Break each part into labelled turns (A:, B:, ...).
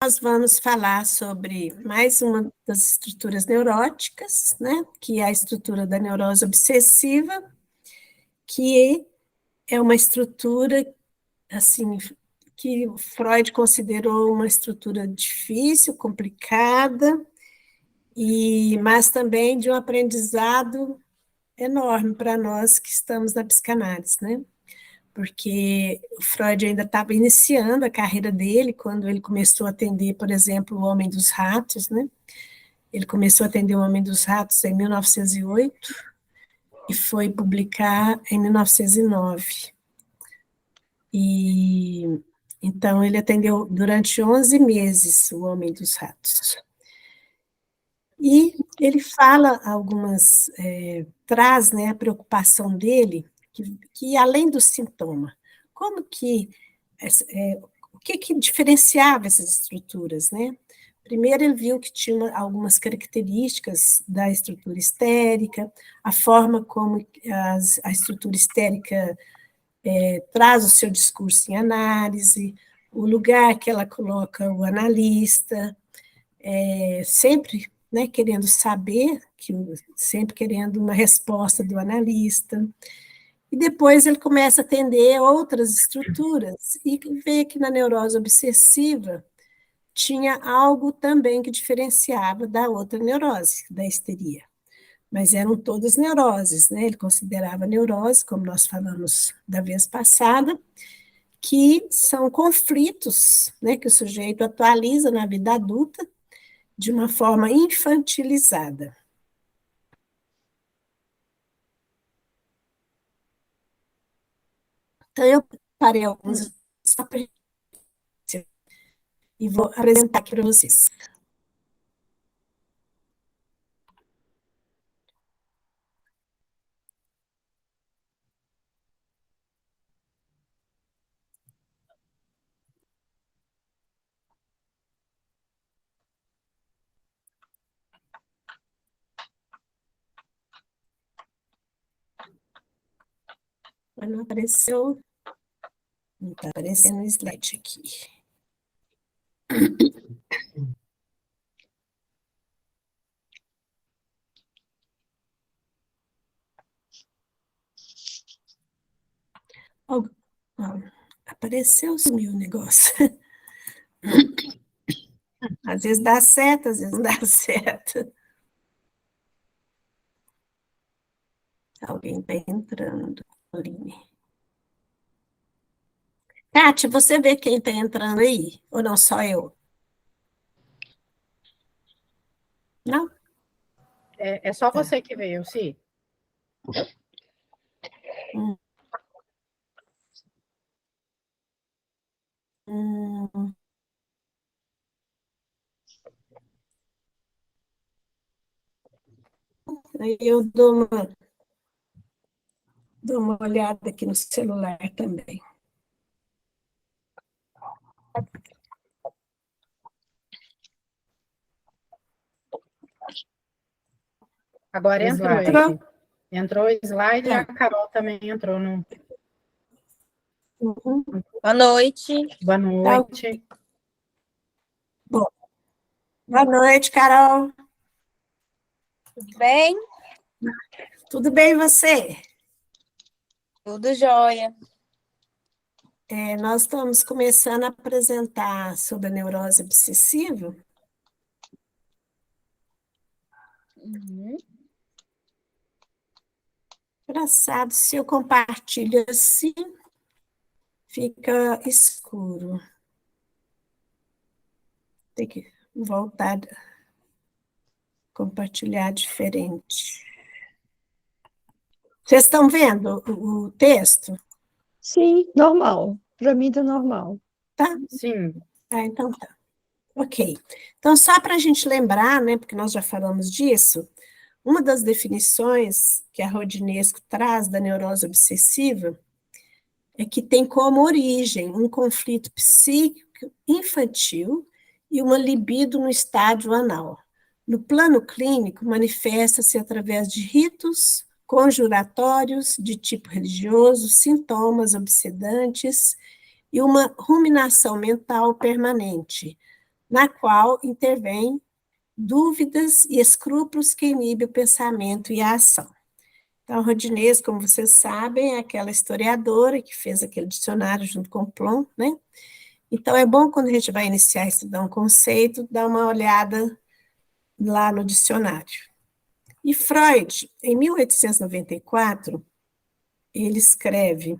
A: nós vamos falar sobre mais uma das estruturas neuróticas, né? Que é a estrutura da neurose obsessiva, que é uma estrutura, assim, que Freud considerou uma estrutura difícil, complicada, mas também de um aprendizado enorme para nós que estamos na psicanálise, né? Porque o Freud ainda estava iniciando a carreira dele, quando ele começou a atender, por exemplo, o Homem dos Ratos, né? Ele começou a atender o Homem dos Ratos em 1908 e foi publicar em 1909. Então, ele atendeu durante 11 meses o Homem dos Ratos. E ele fala traz, né, a preocupação dele, que além do sintoma, como que, o que diferenciava essas estruturas, né? Primeiro, ele viu que tinha algumas características da estrutura histérica, a forma como a estrutura histérica traz o seu discurso em análise, o lugar que ela coloca o analista, sempre, né, querendo saber, sempre querendo uma resposta do analista. E depois ele começa a atender outras estruturas e vê que na neurose obsessiva tinha algo também que diferenciava da outra neurose, da histeria. Mas eram todas neuroses, né? Ele considerava neurose, como nós falamos da vez passada, que são conflitos, né, que o sujeito atualiza na vida adulta de uma forma infantilizada. Então, eu parei alguns e vou apresentar aqui para vocês. Mas não apareceu, não está aparecendo o slide aqui. Oh, apareceu, sumiu o negócio. Às vezes dá certo, às vezes não dá certo. Alguém está entrando, Aline. Tati, você vê quem está entrando aí? Ou não, só eu? Não?
B: É só você que veio, sim.
A: Hum. Hum. Aí eu dou uma olhada aqui no celular também.
B: Agora entrou. Entrou o slide e a Carol também entrou no.
A: Uhum.
C: Boa noite.
B: Boa noite.
A: Bom, boa noite, Carol.
C: Tudo bem?
A: Tudo bem, e você?
C: Tudo jóia.
A: Nós estamos começando a apresentar sobre a neurose obsessiva.
C: Uhum.
A: Engraçado, se eu compartilho assim, fica escuro. Tem que voltar a compartilhar diferente. Vocês estão vendo o texto?
D: Sim, normal. Para mim tá normal.
A: Tá?
B: Sim.
A: Então tá. Ok. Então, só para a gente lembrar, né, porque nós já falamos disso, uma das definições que a Rodinesco traz da neurose obsessiva é que tem como origem um conflito psíquico infantil e uma libido no estádio anal. No plano clínico, manifesta-se através de ritos conjuratórios de tipo religioso, sintomas obsedantes e uma ruminação mental permanente, na qual intervém dúvidas e escrúpulos que inibem o pensamento e a ação. Então, Rodinez, como vocês sabem, é aquela historiadora que fez aquele dicionário junto com o Plon, né? Então, é bom quando a gente vai iniciar a estudar um conceito, dar uma olhada lá no dicionário. E Freud, em 1894, ele escreve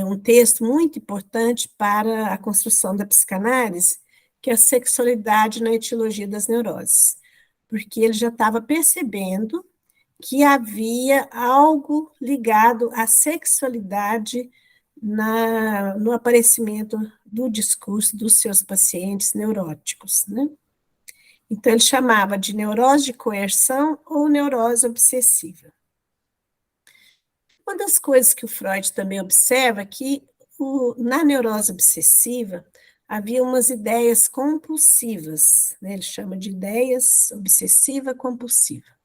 A: um texto muito importante para a construção da psicanálise, que é a sexualidade na etiologia das neuroses, porque ele já estava percebendo que havia algo ligado à sexualidade no aparecimento do discurso dos seus pacientes neuróticos, né? Então, ele chamava de neurose de coerção ou neurose obsessiva. Uma das coisas que o Freud também observa é que na neurose obsessiva havia umas ideias compulsivas, né? Ele chama de ideias obsessiva-compulsiva.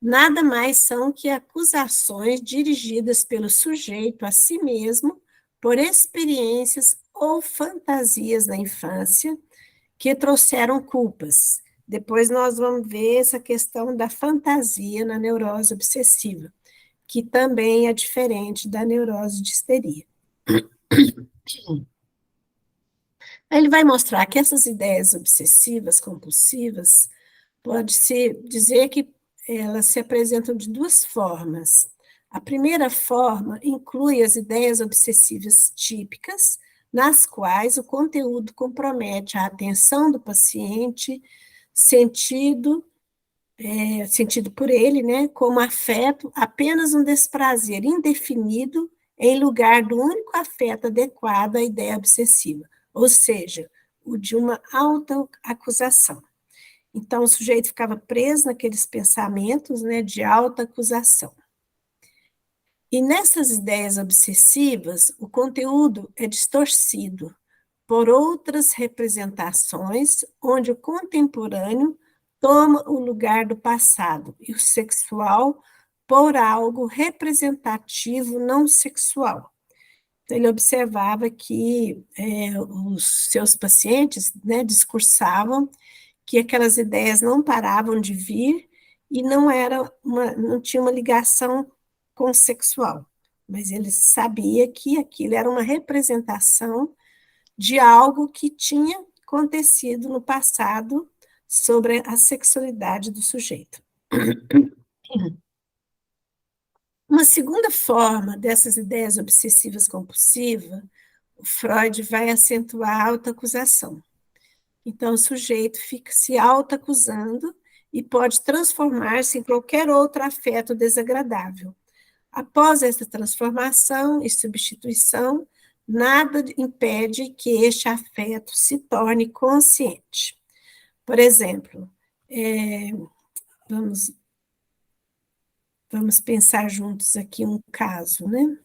A: Nada mais são que acusações dirigidas pelo sujeito a si mesmo por experiências ou fantasias na infância que trouxeram culpas. Depois nós vamos ver essa questão da fantasia na neurose obsessiva, que também é diferente da neurose de histeria. Ele vai mostrar que essas ideias obsessivas, compulsivas, pode-se dizer que elas se apresentam de duas formas. A primeira forma inclui as ideias obsessivas típicas, nas quais o conteúdo compromete a atenção do paciente, sentido por ele, né, como afeto, apenas um desprazer indefinido em lugar do único afeto adequado à ideia obsessiva, ou seja, o de uma autoacusação. Então, o sujeito ficava preso naqueles pensamentos, né, de autoacusação. E nessas ideias obsessivas, o conteúdo é distorcido por outras representações, onde o contemporâneo toma o lugar do passado e o sexual por algo representativo não sexual. Então, ele observava que os seus pacientes, né, discursavam que aquelas ideias não paravam de vir e não tinha uma ligação com o sexual, mas ele sabia que aquilo era uma representação de algo que tinha acontecido no passado sobre a sexualidade do sujeito. Uma segunda forma dessas ideias obsessivas compulsivas, o Freud vai acentuar a autoacusação. Então, o sujeito fica se autoacusando e pode transformar-se em qualquer outro afeto desagradável. Após essa transformação e substituição, nada impede que este afeto se torne consciente. Por exemplo, vamos pensar juntos aqui um caso, né?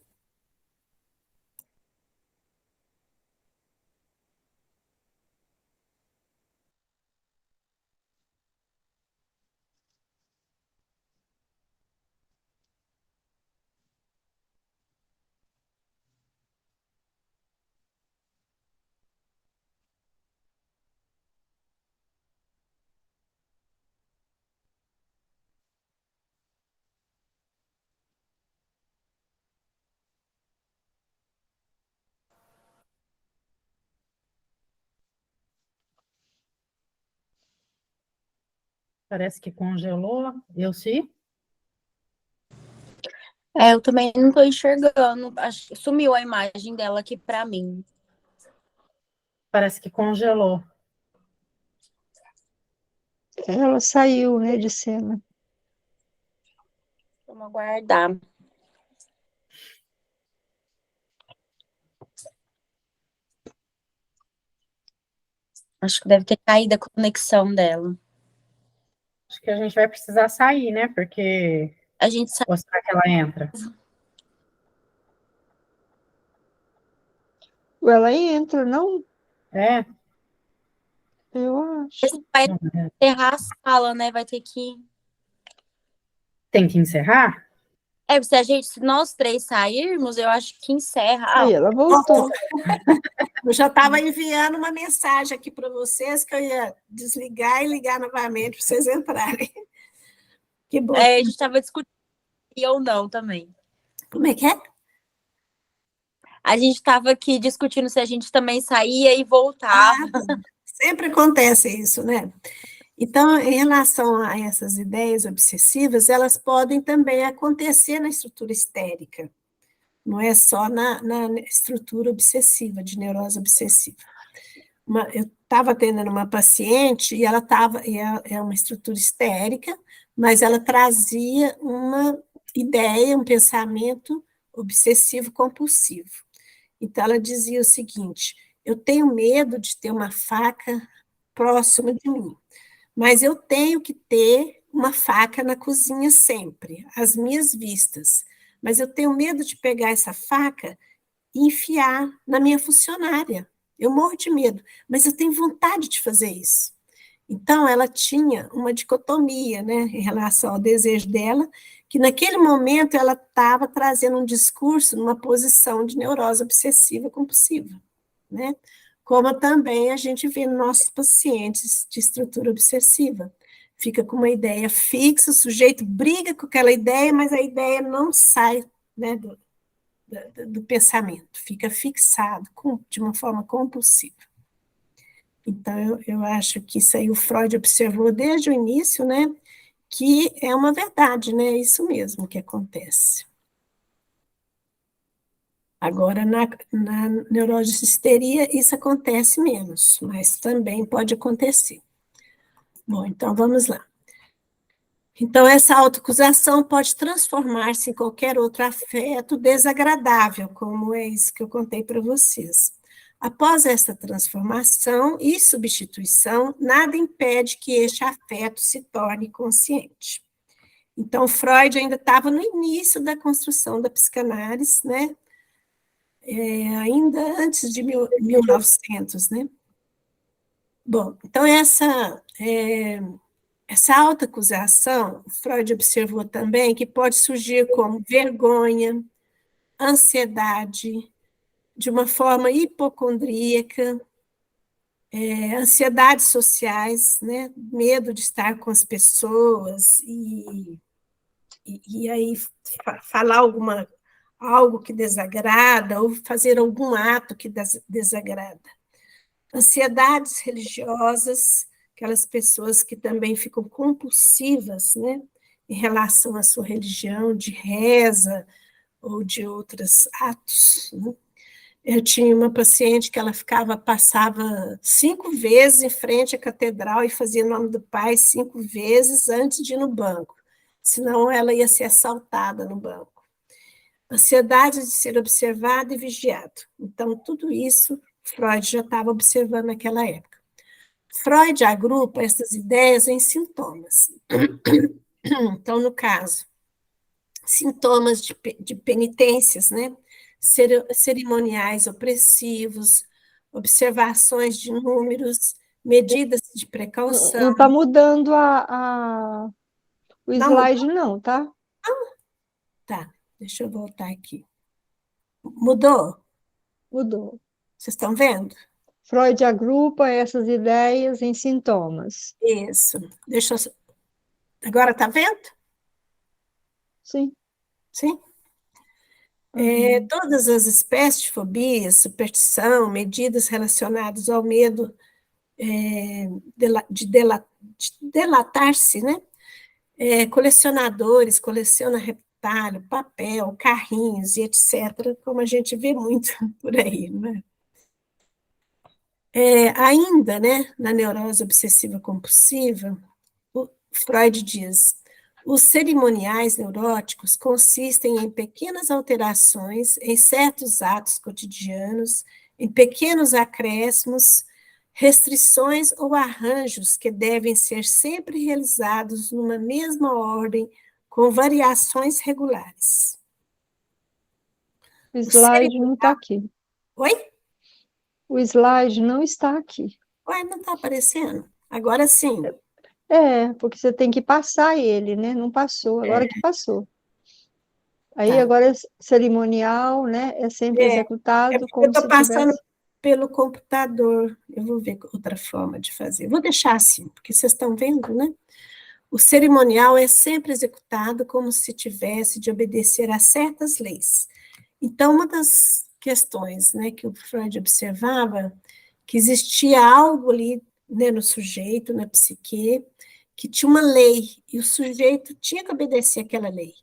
B: Parece que congelou. Eu sim?
C: Eu também não tô enxergando. Acho que sumiu a imagem dela aqui pra mim.
B: Parece que congelou.
D: Ela saiu, né, de cena.
C: Vamos aguardar. Acho que deve ter caído a conexão dela.
B: Acho que a gente vai precisar sair, né? Porque...
C: A gente sabe.
B: Ou será que ela entra?
D: Ela entra, não?
B: É?
D: Eu acho.
C: Vai encerrar a sala, né? Vai ter que...
B: Tem que encerrar?
C: Se nós três sairmos, eu acho que encerra.
D: Aí ela voltou.
A: Eu já estava enviando uma mensagem aqui para vocês que eu ia desligar e ligar novamente para vocês entrarem. Que bom.
C: A gente estava discutindo ou não também.
A: Como é que é?
C: A gente estava aqui discutindo se a gente também saía e voltava.
A: Sempre acontece isso, né? Então, em relação a essas ideias obsessivas, elas podem também acontecer na estrutura histérica, não é só na estrutura obsessiva, de neurose obsessiva. Eu estava atendendo uma paciente e ela é uma estrutura histérica, mas ela trazia uma ideia, um pensamento obsessivo compulsivo. Então, ela dizia o seguinte: eu tenho medo de ter uma faca próxima de mim, mas eu tenho que ter uma faca na cozinha sempre, às minhas vistas. Mas eu tenho medo de pegar essa faca e enfiar na minha funcionária. Eu morro de medo, mas eu tenho vontade de fazer isso. Então, ela tinha uma dicotomia, né, em relação ao desejo dela, que naquele momento ela estava trazendo um discurso numa posição de neurose obsessiva compulsiva, né? Como também a gente vê nos nossos pacientes de estrutura obsessiva. Fica com uma ideia fixa, o sujeito briga com aquela ideia, mas a ideia não sai, né, do pensamento, fica fixado de uma forma compulsiva. Então, eu acho que isso aí o Freud observou desde o início, né, que é uma verdade, né, é isso mesmo que acontece. Agora, na neurose de histeria, isso acontece menos, mas também pode acontecer. Bom, então vamos lá. Então, essa autoacusação pode transformar-se em qualquer outro afeto desagradável, como é isso que eu contei para vocês. Após essa transformação e substituição, nada impede que este afeto se torne consciente. Então, Freud ainda estava no início da construção da psicanálise, né? Ainda antes de 1900, né? Bom, então essa autoacusação, Freud observou também que pode surgir como vergonha, ansiedade, de uma forma hipocondríaca, ansiedades sociais, né? Medo de estar com as pessoas e aí falar algo que desagrada ou fazer algum ato que desagrada. Ansiedades religiosas, aquelas pessoas que também ficam compulsivas, né, em relação à sua religião, de reza ou de outros atos, né? Eu tinha uma paciente que ela passava 5 vezes em frente à catedral e fazia o nome do pai 5 vezes antes de ir no banco, senão ela ia ser assaltada no banco. Ansiedade de ser observado e vigiado. Então, tudo isso Freud já estava observando naquela época. Freud agrupa essas ideias em sintomas. Então, no caso, sintomas de penitências, né? Cerimoniais opressivos, observações de números, medidas de
D: Não
A: precaução.
D: está mudando o
A: Não
D: slide, não, tá?
A: Tá, deixa eu voltar aqui. Mudou?
D: Mudou.
A: Vocês estão vendo?
D: Freud agrupa essas ideias em sintomas.
A: Isso. Agora está vendo?
D: Sim.
A: Sim?
D: Uhum.
A: Todas as espécies de fobia, superstição, medidas relacionadas ao medo de delatar-se, né? Colecionadores colecionam retalho, papel, carrinhos e etc., como a gente vê muito por aí, né? Ainda, né, na neurose obsessiva compulsiva, o Freud diz: os cerimoniais neuróticos consistem em pequenas alterações em certos atos cotidianos, em pequenos acréscimos, restrições ou arranjos que devem ser sempre realizados numa mesma ordem, com variações regulares.
D: O slide não está aqui.
A: Oi?
D: O slide não está aqui.
A: Ué, não está aparecendo? Agora sim.
D: Porque você tem que passar ele, né? Não passou, agora que passou. Aí
A: Tá.
D: agora é cerimonial, né? É sempre
A: É
D: executado
A: porque eu
D: como
A: estou
D: se
A: passando
D: tivesse.
A: pelo computador. Eu vou ver outra forma de fazer. Vou deixar assim, porque vocês estão vendo, né? O cerimonial é sempre executado como se tivesse de obedecer a certas leis. Então, uma das questões, né, que o Freud observava, que existia algo ali, né, no sujeito, na psique, que tinha uma lei, e o sujeito tinha que obedecer aquela lei.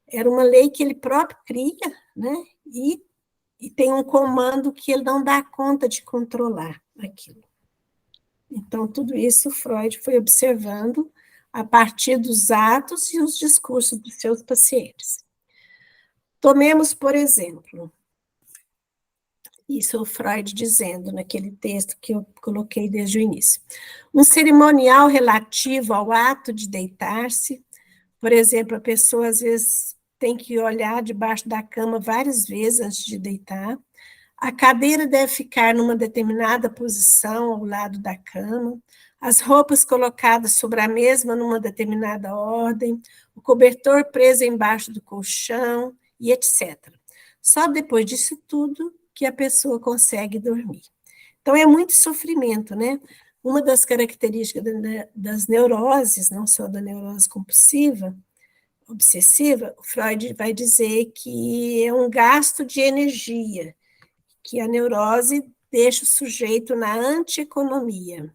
A: Era uma lei que ele próprio cria, né, e tem um comando que ele não dá conta de controlar aquilo. Então, tudo isso Freud foi observando a partir dos atos e os discursos dos seus pacientes. Tomemos, por exemplo, isso é o Freud dizendo naquele texto que eu coloquei desde o início. Um cerimonial relativo ao ato de deitar-se, por exemplo, a pessoa às vezes tem que olhar debaixo da cama várias vezes antes de deitar. A cadeira deve ficar numa determinada posição ao lado da cama, as roupas colocadas sobre a mesma numa determinada ordem, o cobertor preso embaixo do colchão e etc. Só depois disso tudo que a pessoa consegue dormir. Então, é muito sofrimento, né? Uma das características das neuroses, não só da neurose compulsiva, obsessiva, o Freud vai dizer que é um gasto de energia, que a neurose deixa o sujeito na antieconomia.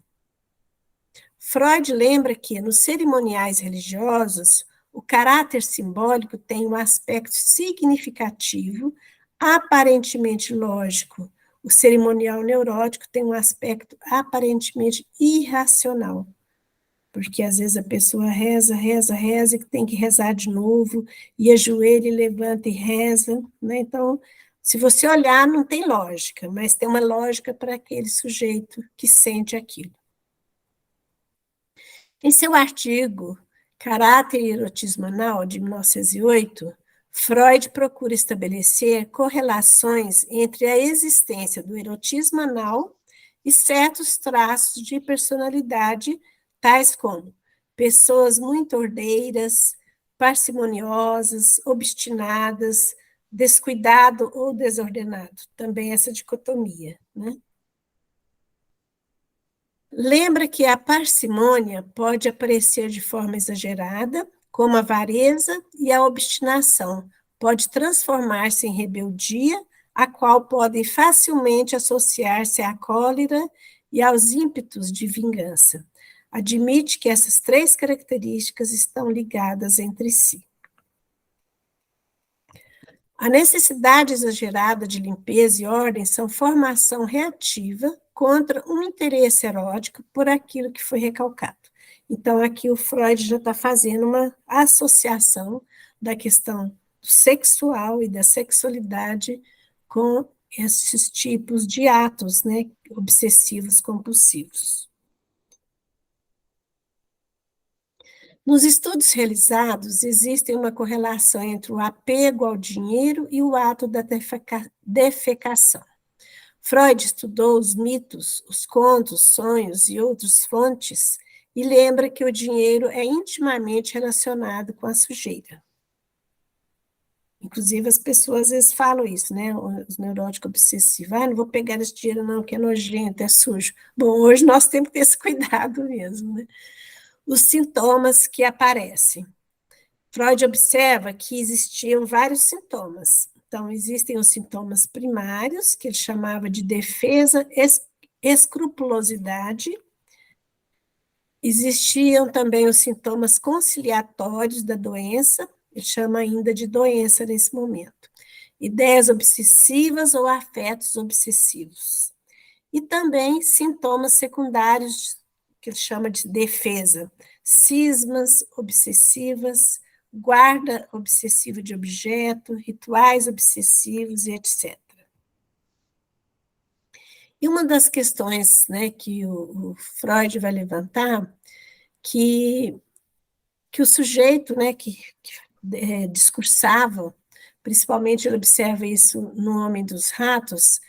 A: Freud lembra que, nos cerimoniais religiosos, o caráter simbólico tem um aspecto significativo, aparentemente lógico. O cerimonial neurótico tem um aspecto aparentemente irracional, porque às vezes a pessoa reza, reza, reza, e tem que rezar de novo, e ajoelha e levanta e reza, né? Então, se você olhar, não tem lógica, mas tem uma lógica para aquele sujeito que sente aquilo. Em seu artigo Caráter e Erotismo Anal, de 1908, Freud procura estabelecer correlações entre a existência do erotismo anal e certos traços de personalidade, tais como pessoas muito ordeiras, parcimoniosas, obstinadas, descuidado ou desordenado. Também essa dicotomia, né? Lembra que a parcimônia pode aparecer de forma exagerada, como a avareza, e a obstinação pode transformar-se em rebeldia, a qual podem facilmente associar-se à cólera e aos ímpetos de vingança. Admite que essas três características estão ligadas entre si. A necessidade exagerada de limpeza e ordem são formação reativa contra um interesse erótico por aquilo que foi recalcado. Então, aqui o Freud já está fazendo uma associação da questão sexual e da sexualidade com esses tipos de atos, né, obsessivos compulsivos. Nos estudos realizados, existe uma correlação entre o apego ao dinheiro e o ato da defecação. Freud estudou os mitos, os contos, sonhos e outras fontes e lembra que o dinheiro é intimamente relacionado com a sujeira. Inclusive, as pessoas às vezes falam isso, né? Os neuróticos obsessivos. Não vou pegar esse dinheiro não, que é nojento, é sujo. Bom, hoje nós temos que ter esse cuidado mesmo, né? Os sintomas que aparecem. Freud observa que existiam vários sintomas. Então, existem os sintomas primários, que ele chamava de defesa, escrupulosidade. Existiam também os sintomas conciliatórios da doença, ele chama ainda de doença nesse momento. Ideias obsessivas ou afetos obsessivos. E também sintomas secundários, que ele chama de defesa, cismas obsessivas, guarda obsessiva de objeto, rituais obsessivos e etc. E uma das questões, né, que o Freud vai levantar, que o sujeito, né, que discursava, principalmente ele observa isso no Homem dos Ratos,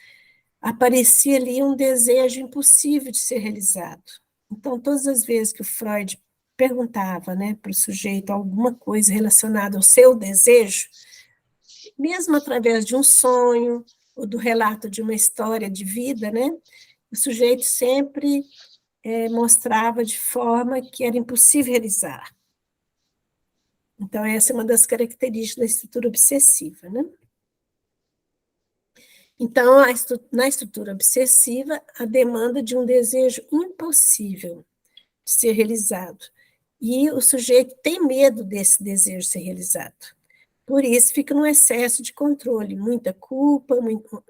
A: aparecia ali um desejo impossível de ser realizado. Então, todas as vezes que o Freud perguntava, né, para o sujeito alguma coisa relacionada ao seu desejo, mesmo através de um sonho, ou do relato de uma história de vida, né? O sujeito sempre mostrava de forma que era impossível realizar. Então, essa é uma das características da estrutura obsessiva, né? Então, na estrutura obsessiva, a demanda de um desejo impossível de ser realizado. E o sujeito tem medo desse desejo ser realizado. Por isso, fica num excesso de controle, muita culpa,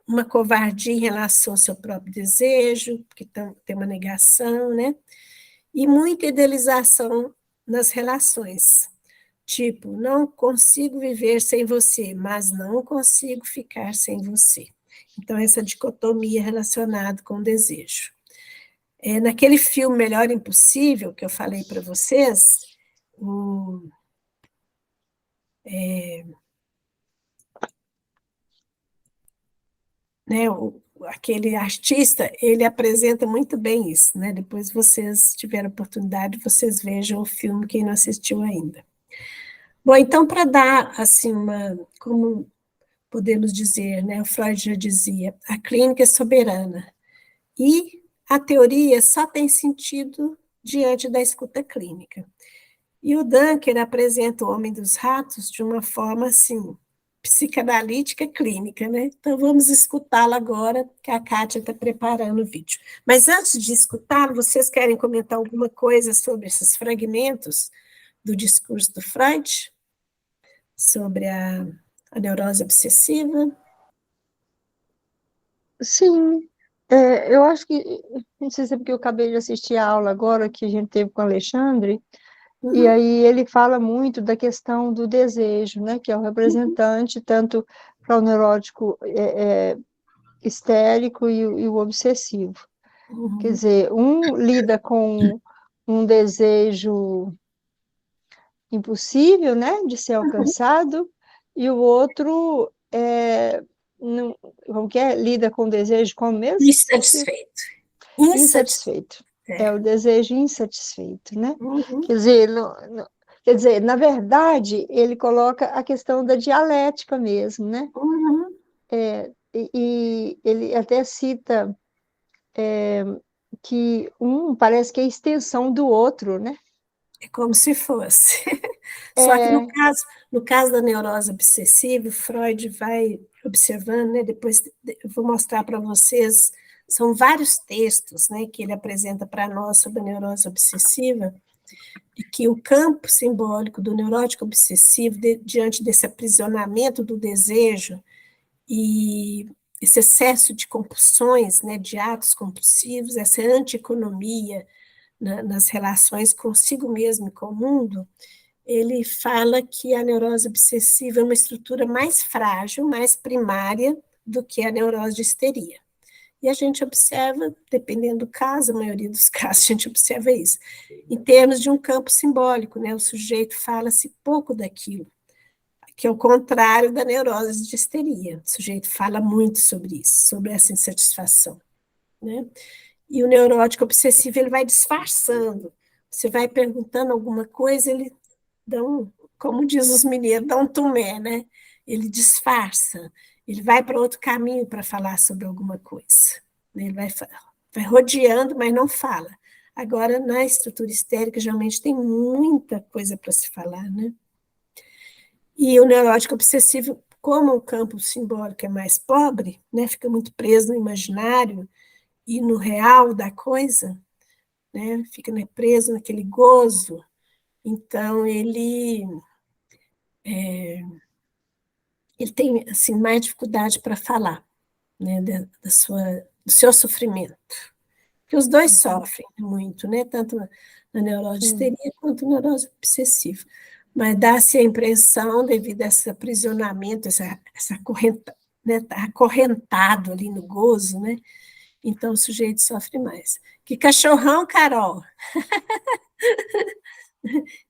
A: uma covardia em relação ao seu próprio desejo, porque tem uma negação, né? E muita idealização nas relações. Tipo, não consigo viver sem você, mas não consigo ficar sem você. Então, essa dicotomia relacionada com o desejo. Naquele filme Melhor Impossível, que eu falei para vocês, aquele artista, ele apresenta muito bem isso, né? Depois vocês tiverem oportunidade, vocês vejam o filme, quem não assistiu ainda. Bom, então, para dar, assim, como podemos dizer, né? O Freud já dizia, a clínica é soberana. E a teoria só tem sentido diante da escuta clínica. E o Dunker apresenta o Homem dos Ratos de uma forma, assim, psicanalítica clínica, né? Então, vamos escutá-lo agora, que a Kátia está preparando o vídeo. Mas antes de escutá-lo, vocês querem comentar alguma coisa sobre esses fragmentos do discurso do Freud? Sobre a neurose obsessiva?
D: Sim, eu acho que, não sei se é porque eu acabei de assistir a aula agora que a gente teve com o Alexandre, e aí ele fala muito da questão do desejo, né, que é o representante tanto para o neurótico histérico e o obsessivo. Quer dizer, um lida com um desejo impossível, né, de ser alcançado, e o outro não, como que é? Lida com o desejo como mesmo?
A: Insatisfeito.
D: Insatisfeito. É o desejo insatisfeito, né? Quer dizer, na verdade, ele coloca a questão da dialética mesmo, né? E ele até cita que um parece que é a extensão do outro, né?
A: É como se fosse. Só que no caso da neurose obsessiva, Freud vai observando, né? Depois eu vou mostrar para vocês, são vários textos, né, que ele apresenta para nós sobre a neurose obsessiva, e que o campo simbólico do neurótico obsessivo, diante desse aprisionamento do desejo e esse excesso de compulsões, né, de atos compulsivos, essa antieconomia nas relações consigo mesmo e com o mundo, ele fala que a neurose obsessiva é uma estrutura mais frágil, mais primária do que a neurose de histeria. E a gente observa, dependendo do caso, a maioria dos casos a gente observa isso, em termos de um campo simbólico, né? O sujeito fala-se pouco daquilo, que é o contrário da neurose de histeria. O sujeito fala muito sobre isso, sobre essa insatisfação, né? E o neurótico obsessivo, ele vai disfarçando. Você vai perguntando alguma coisa, ele dá como diz os mineiros, dá um tumé, né? Ele disfarça, ele vai para outro caminho para falar sobre alguma coisa. Ele vai rodeando, mas não fala. Agora, na estrutura histérica, geralmente tem muita coisa para se falar, né? E o neurótico obsessivo, como o campo simbólico é mais pobre, né, fica muito preso no imaginário e no real da coisa, né, fica preso naquele gozo, então ele tem assim, mais dificuldade para falar, né, do seu sofrimento. Porque os dois sofrem muito, né, tanto na neurose de histeria quanto na neurose obsessiva. Mas dá-se a impressão, devido a esse aprisionamento, essa correnta, né, tá acorrentado ali no gozo, né? Então o sujeito sofre mais. Que cachorrão, Carol!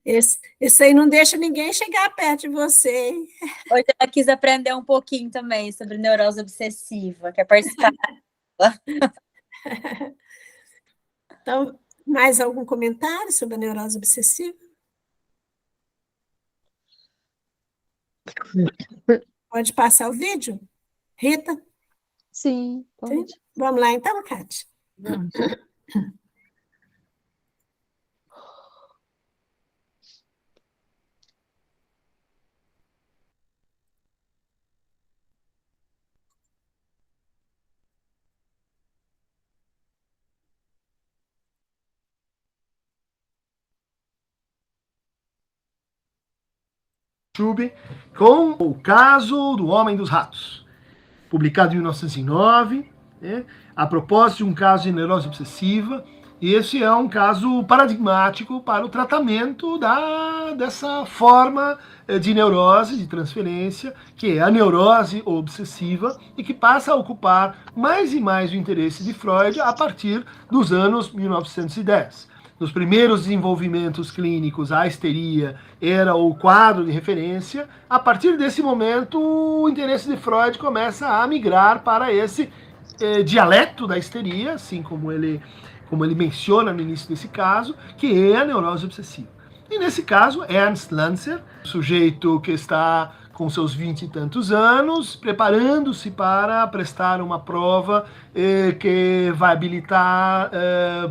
A: Esse aí não deixa ninguém chegar perto de você, hein?
C: Hoje ela quis aprender um pouquinho também sobre neurose obsessiva, quer participar.
A: Então, mais algum comentário sobre a neurose obsessiva? Pode passar o vídeo? Rita?
D: Sim, pode.
A: Vamos lá então, Cátia.
B: Vamos.
E: Com o caso do Homem dos Ratos, publicado em 1909, né, a propósito de um caso de neurose obsessiva. E esse é um caso paradigmático para o tratamento dessa forma de neurose, de transferência, que é a neurose obsessiva, e que passa a ocupar mais e mais o interesse de Freud a partir dos anos 1910. Nos primeiros desenvolvimentos clínicos, a histeria era o quadro de referência. A partir desse momento, o interesse de Freud começa a migrar para esse dialeto da histeria, assim como ele menciona no início desse caso, que é a neurose obsessiva. E nesse caso, Ernst Lancer, sujeito que está com seus 20 e tantos anos, preparando-se para prestar uma prova que vai habilitar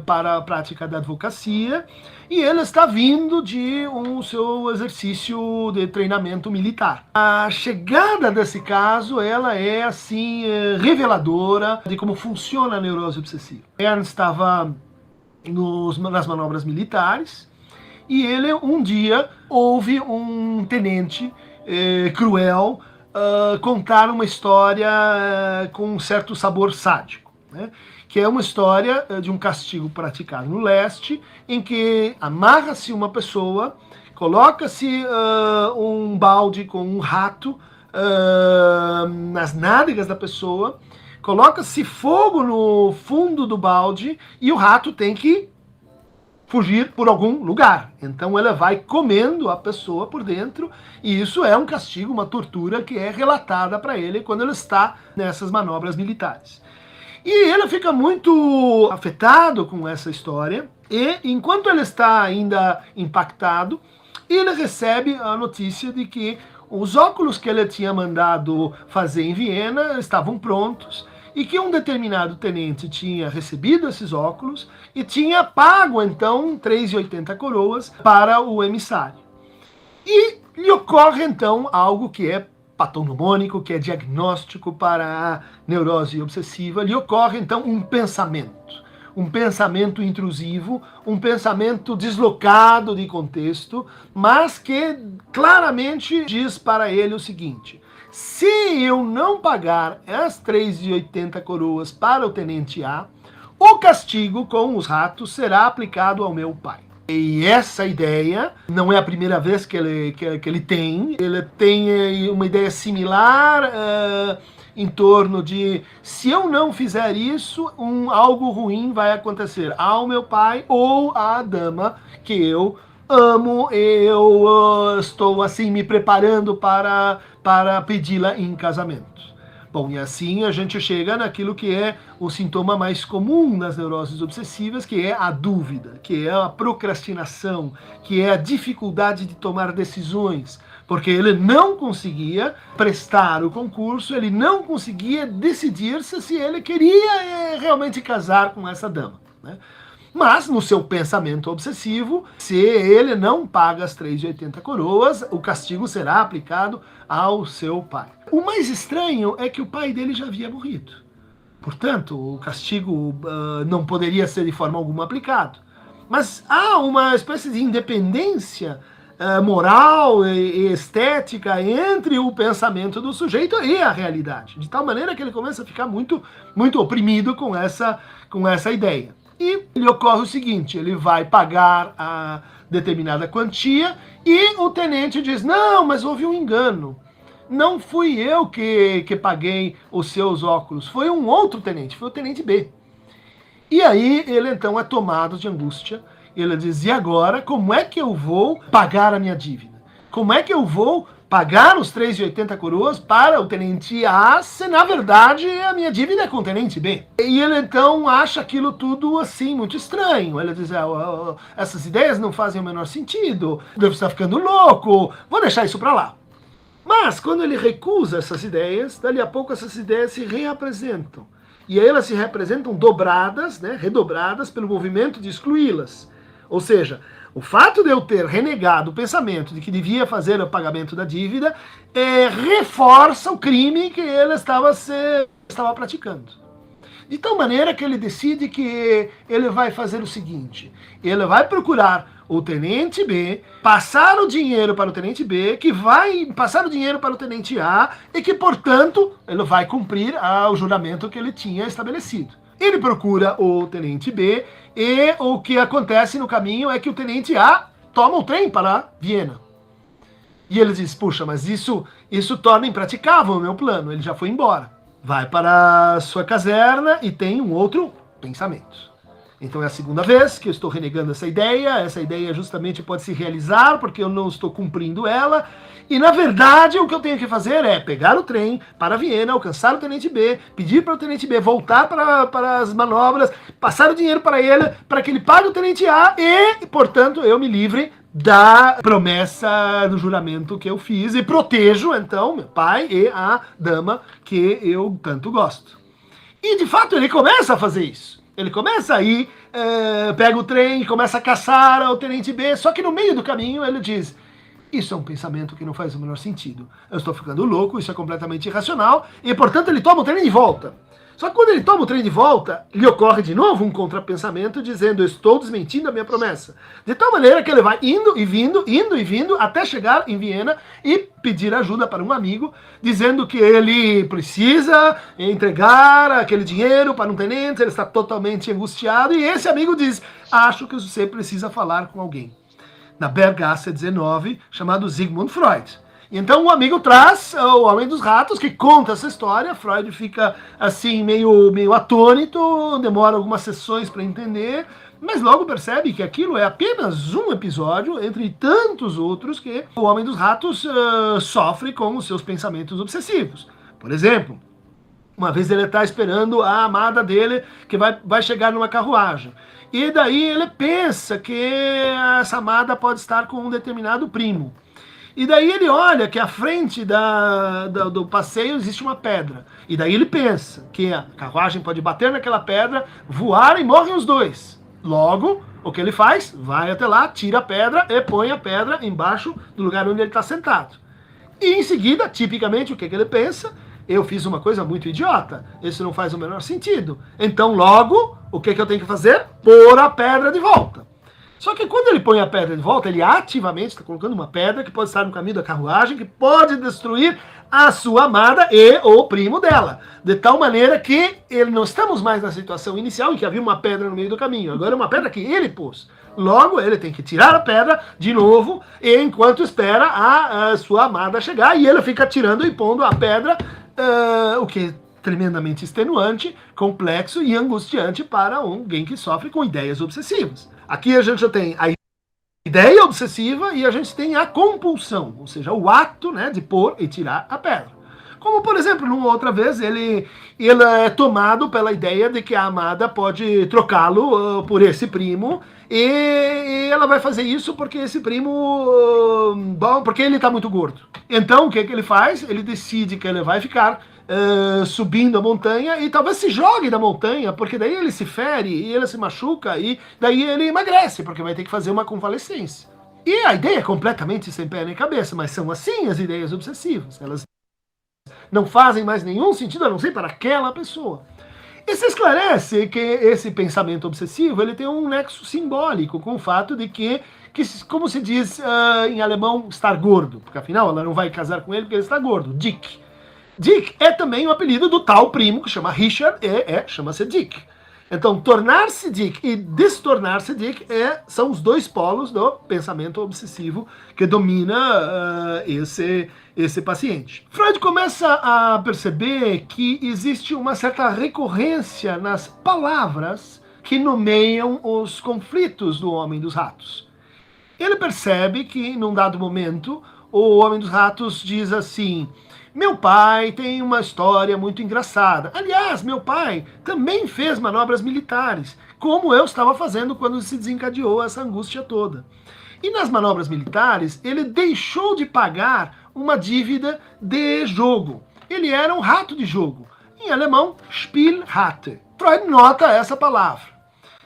E: para a prática da advocacia, e ele está vindo de seu exercício de treinamento militar. A chegada desse caso, ela é assim reveladora de como funciona a neurose obsessiva. Ernst estava nas manobras militares, e ele um dia ouve um tenente cruel contar uma história com um certo sabor sádico, né? Que é uma história de um castigo praticado no leste, em que amarra-se uma pessoa, coloca-se um balde com um rato nas nádegas da pessoa, coloca-se fogo no fundo do balde e o rato tem que fugir por algum lugar. Então ela vai comendo a pessoa por dentro, e isso é um castigo, uma tortura que é relatada para ele quando ele está nessas manobras militares. E ele fica muito afetado com essa história, e enquanto ele está ainda impactado, ele recebe a notícia de que os óculos que ele tinha mandado fazer em Viena estavam prontos, e que um determinado tenente tinha recebido esses óculos e tinha pago, então, 3,80 coroas para o emissário. E lhe ocorre, então, algo que é patognomônico, que é diagnóstico para a neurose obsessiva. Lhe ocorre, então, um pensamento intrusivo, um pensamento deslocado de contexto, mas que claramente diz para ele o seguinte: se eu não pagar as 3,80 coroas para o tenente A, o castigo com os ratos será aplicado ao meu pai. E essa ideia não é a primeira vez que ele tem. Ele tem uma ideia similar em torno de: se eu não fizer isso, algo ruim vai acontecer ao meu pai ou à dama que eu amo, eu estou assim me preparando para pedi-la em casamento. Bom, e assim a gente chega naquilo que é o sintoma mais comum nas neuroses obsessivas, que é a dúvida, que é a procrastinação, que é a dificuldade de tomar decisões, porque ele não conseguia prestar o concurso, ele não conseguia decidir-se se ele queria realmente casar com essa dama, né? Mas, no seu pensamento obsessivo, se ele não paga as 3,80 coroas, o castigo será aplicado ao seu pai. O mais estranho é que o pai dele já havia morrido. Portanto, o castigo não poderia ser de forma alguma aplicado. Mas há uma espécie de independência moral e estética entre o pensamento do sujeito e a realidade. De tal maneira que ele começa a ficar muito, muito oprimido com essa ideia. E lhe ocorre o seguinte: ele vai pagar a determinada quantia e o tenente diz: não, mas houve um engano. Não fui eu que paguei os seus óculos, foi um outro tenente, foi o tenente B. E aí ele então é tomado de angústia. Ele diz: e agora, como é que eu vou pagar a minha dívida? Como é que eu vou pagar os 3,80 coroas para o tenente A, se na verdade a minha dívida é com o tenente B? E ele então acha aquilo tudo assim muito estranho. Ele diz: essas ideias não fazem o menor sentido, devo estar ficando louco, vou deixar isso para lá. Mas, quando ele recusa essas ideias, dali a pouco essas ideias se reapresentam. E aí elas se representam dobradas, né, redobradas pelo movimento de excluí-las. Ou seja, o fato de eu ter renegado o pensamento de que devia fazer o pagamento da dívida reforça o crime que ele estava praticando. De tal maneira que ele decide que ele vai fazer o seguinte: ele vai procurar o tenente B, passar o dinheiro para o tenente B, que vai passar o dinheiro para o tenente A, e que, portanto, ele vai cumprir o juramento que ele tinha estabelecido. Ele procura o tenente B, e o que acontece no caminho é que o tenente A toma o trem para Viena. E ele diz: puxa, mas isso torna impraticável o meu plano. Ele já foi embora. Vai para a sua caserna e tem um outro pensamento. Então é a segunda vez que eu estou renegando essa ideia justamente pode se realizar porque eu não estou cumprindo ela, e na verdade o que eu tenho que fazer é pegar o trem para Viena, alcançar o tenente B, pedir para o tenente B voltar para as manobras, passar o dinheiro para ele, para que ele pague o tenente A e, portanto, eu me livre da promessa do juramento que eu fiz e protejo, então, meu pai e a dama que eu tanto gosto. E, de fato, ele começa a fazer isso. Ele começa a ir, pega o trem, começa a caçar o tenente B, só que no meio do caminho ele diz: isso é um pensamento que não faz o menor sentido. Eu estou ficando louco, isso é completamente irracional, e, portanto, ele toma o trem de volta. Só que quando ele toma o trem de volta, lhe ocorre de novo um contrapensamento dizendo: eu estou desmentindo a minha promessa. De tal maneira que ele vai indo e vindo, até chegar em Viena e pedir ajuda para um amigo, dizendo que ele precisa entregar aquele dinheiro para um tenente, ele está totalmente angustiado, e esse amigo diz: acho que você precisa falar com alguém na Bergasse 19, chamado Sigmund Freud. Então o amigo traz o Homem dos Ratos, que conta essa história. Freud fica assim meio atônito, demora algumas sessões para entender, mas logo percebe que aquilo é apenas um episódio entre tantos outros que o Homem dos Ratos sofre com os seus pensamentos obsessivos. Por exemplo, uma vez ele está esperando a amada dele, que vai chegar numa carruagem. E daí ele pensa que essa amada pode estar com um determinado primo. E daí ele olha que à frente do passeio existe uma pedra. E daí ele pensa que a carruagem pode bater naquela pedra, voar e morrem os dois. Logo, o que ele faz? Vai até lá, tira a pedra e põe a pedra embaixo do lugar onde ele está sentado. E em seguida, tipicamente, o que ele pensa? Eu fiz uma coisa muito idiota. Isso não faz o menor sentido. Então, logo, o que eu tenho que fazer? Pôr a pedra de volta. Só que quando ele põe a pedra de volta, ele ativamente está colocando uma pedra que pode estar no caminho da carruagem, que pode destruir a sua amada e o primo dela. De tal maneira que não estamos mais na situação inicial em que havia uma pedra no meio do caminho. Agora é uma pedra que ele pôs. Logo, ele tem que tirar a pedra de novo, enquanto espera a sua amada chegar, e ele fica tirando e pondo a pedra, o que é tremendamente extenuante, complexo e angustiante para alguém que sofre com ideias obsessivas. Aqui a gente já tem a ideia obsessiva e a gente tem a compulsão, ou seja, o ato, né, de pôr e tirar a pedra. Como, por exemplo, numa outra vez, ele é tomado pela ideia de que a amada pode trocá-lo por esse primo, e ela vai fazer isso porque esse primo, porque ele está muito gordo. Então, o que ele faz? Ele decide que ele vai ficar subindo a montanha e talvez se jogue da montanha, porque daí ele se fere e ele se machuca e daí ele emagrece, porque vai ter que fazer uma convalescência. E a ideia é completamente sem pé nem cabeça, mas são assim as ideias obsessivas. Elas não fazem mais nenhum sentido a não ser para aquela pessoa. E se esclarece que esse pensamento obsessivo ele tem um nexo simbólico com o fato de que como se diz em alemão, estar gordo, porque afinal ela não vai casar com ele porque ele está gordo, Dick. Dick é também o apelido do tal primo que chama Richard e chama-se Dick. Então, tornar-se Dick e destornar-se Dick são os dois polos do pensamento obsessivo que domina esse paciente. Freud começa a perceber que existe uma certa recorrência nas palavras que nomeiam os conflitos do Homem dos Ratos. Ele percebe que, num dado momento, o Homem dos Ratos diz assim: meu pai tem uma história muito engraçada. Aliás, meu pai também fez manobras militares, como eu estava fazendo quando se desencadeou essa angústia toda. E nas manobras militares, ele deixou de pagar uma dívida de jogo. Ele era um rato de jogo. Em alemão, Spielratte. Freud nota essa palavra.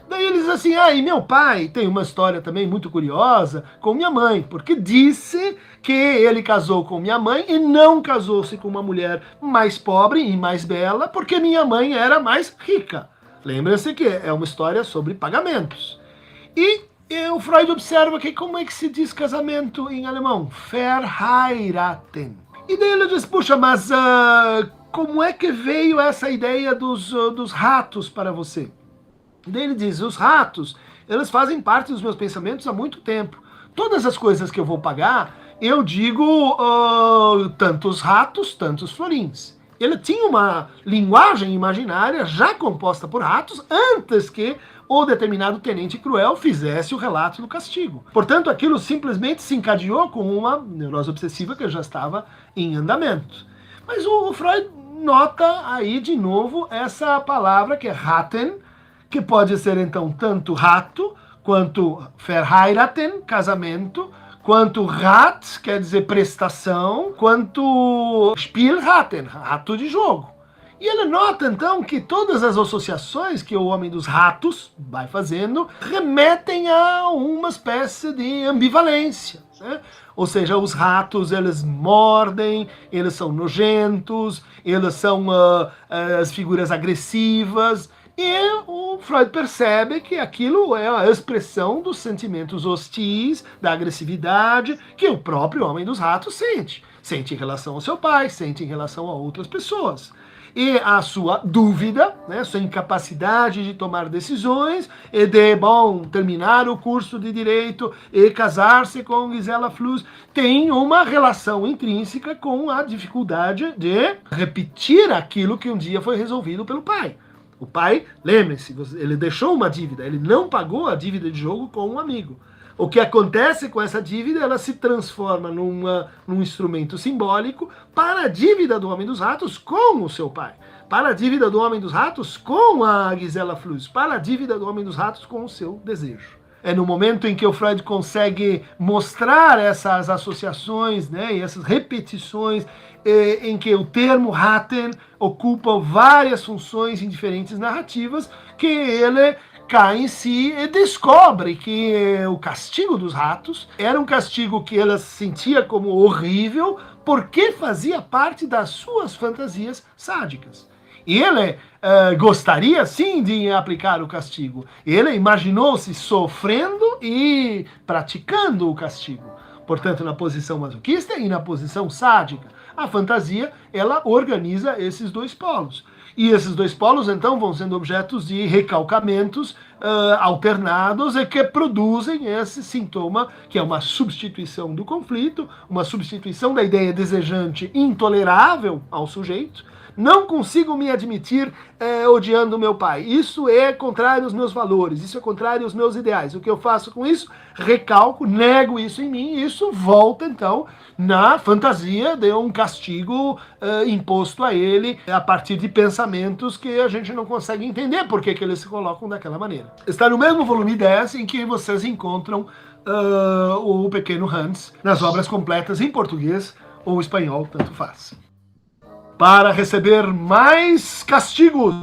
E: Daí ele diz assim, e meu pai tem uma história também muito curiosa com minha mãe, porque disse que ele casou com minha mãe e não casou-se com uma mulher mais pobre e mais bela, porque minha mãe era mais rica. Lembra-se que é uma história sobre pagamentos. E o Freud observa que como é que se diz casamento em alemão? Verheiraten. E daí ele diz, puxa, mas como é que veio essa ideia dos ratos para você? Daí ele diz, os ratos, eles fazem parte dos meus pensamentos há muito tempo. Todas as coisas que eu vou pagar, eu digo tantos ratos, tantos florins. Ele tinha uma linguagem imaginária já composta por ratos antes que o determinado tenente cruel fizesse o relato do castigo. Portanto, aquilo simplesmente se encadeou com uma neurose obsessiva que já estava em andamento. Mas o Freud nota aí de novo essa palavra que é Ratten, que pode ser então tanto rato, quanto verheiraten, casamento, quanto Rat, quer dizer prestação, quanto Spielraten, rato de jogo. E ele nota então que todas as associações que o homem dos ratos vai fazendo remetem a uma espécie de ambivalência, né? Ou seja, os ratos, eles mordem, eles são nojentos, eles são as figuras agressivas. E o Freud percebe que aquilo é a expressão dos sentimentos hostis, da agressividade que o próprio homem dos ratos sente. Sente em relação ao seu pai, sente em relação a outras pessoas. E a sua dúvida, né, sua incapacidade de tomar decisões e de, terminar o curso de Direito e casar-se com Gisela Flus, tem uma relação intrínseca com a dificuldade de repetir aquilo que um dia foi resolvido pelo pai. O pai, lembre-se, ele deixou uma dívida, ele não pagou a dívida de jogo com um amigo. O que acontece com essa dívida, ela se transforma num instrumento simbólico para a dívida do Homem dos Ratos com o seu pai, para a dívida do Homem dos Ratos com a Gisela Flus, para a dívida do Homem dos Ratos com o seu desejo. É no momento em que o Freud consegue mostrar essas associações, né, e essas repetições, em que o termo Ratten ocupa várias funções em diferentes narrativas, que ele cai em si e descobre que o castigo dos ratos era um castigo que ela sentia como horrível, porque fazia parte das suas fantasias sádicas. E ele gostaria sim de aplicar o castigo. Ele imaginou-se sofrendo e praticando o castigo. Portanto, na posição masoquista e na posição sádica. A fantasia, ela organiza esses dois polos. E esses dois polos, então, vão sendo objetos de recalcamentos alternados e que produzem esse sintoma, que é uma substituição do conflito, uma substituição da ideia desejante intolerável ao sujeito. Não consigo me admitir odiando meu pai. Isso é contrário aos meus valores, isso é contrário aos meus ideais. O que eu faço com isso? Recalco, nego isso em mim, e isso volta, então, na fantasia de um castigo imposto a ele a partir de pensamentos que a gente não consegue entender por que eles se colocam daquela maneira. Está no mesmo volume 10 em que vocês encontram o pequeno Hans nas obras completas em português ou espanhol, tanto faz. Para receber mais castigos.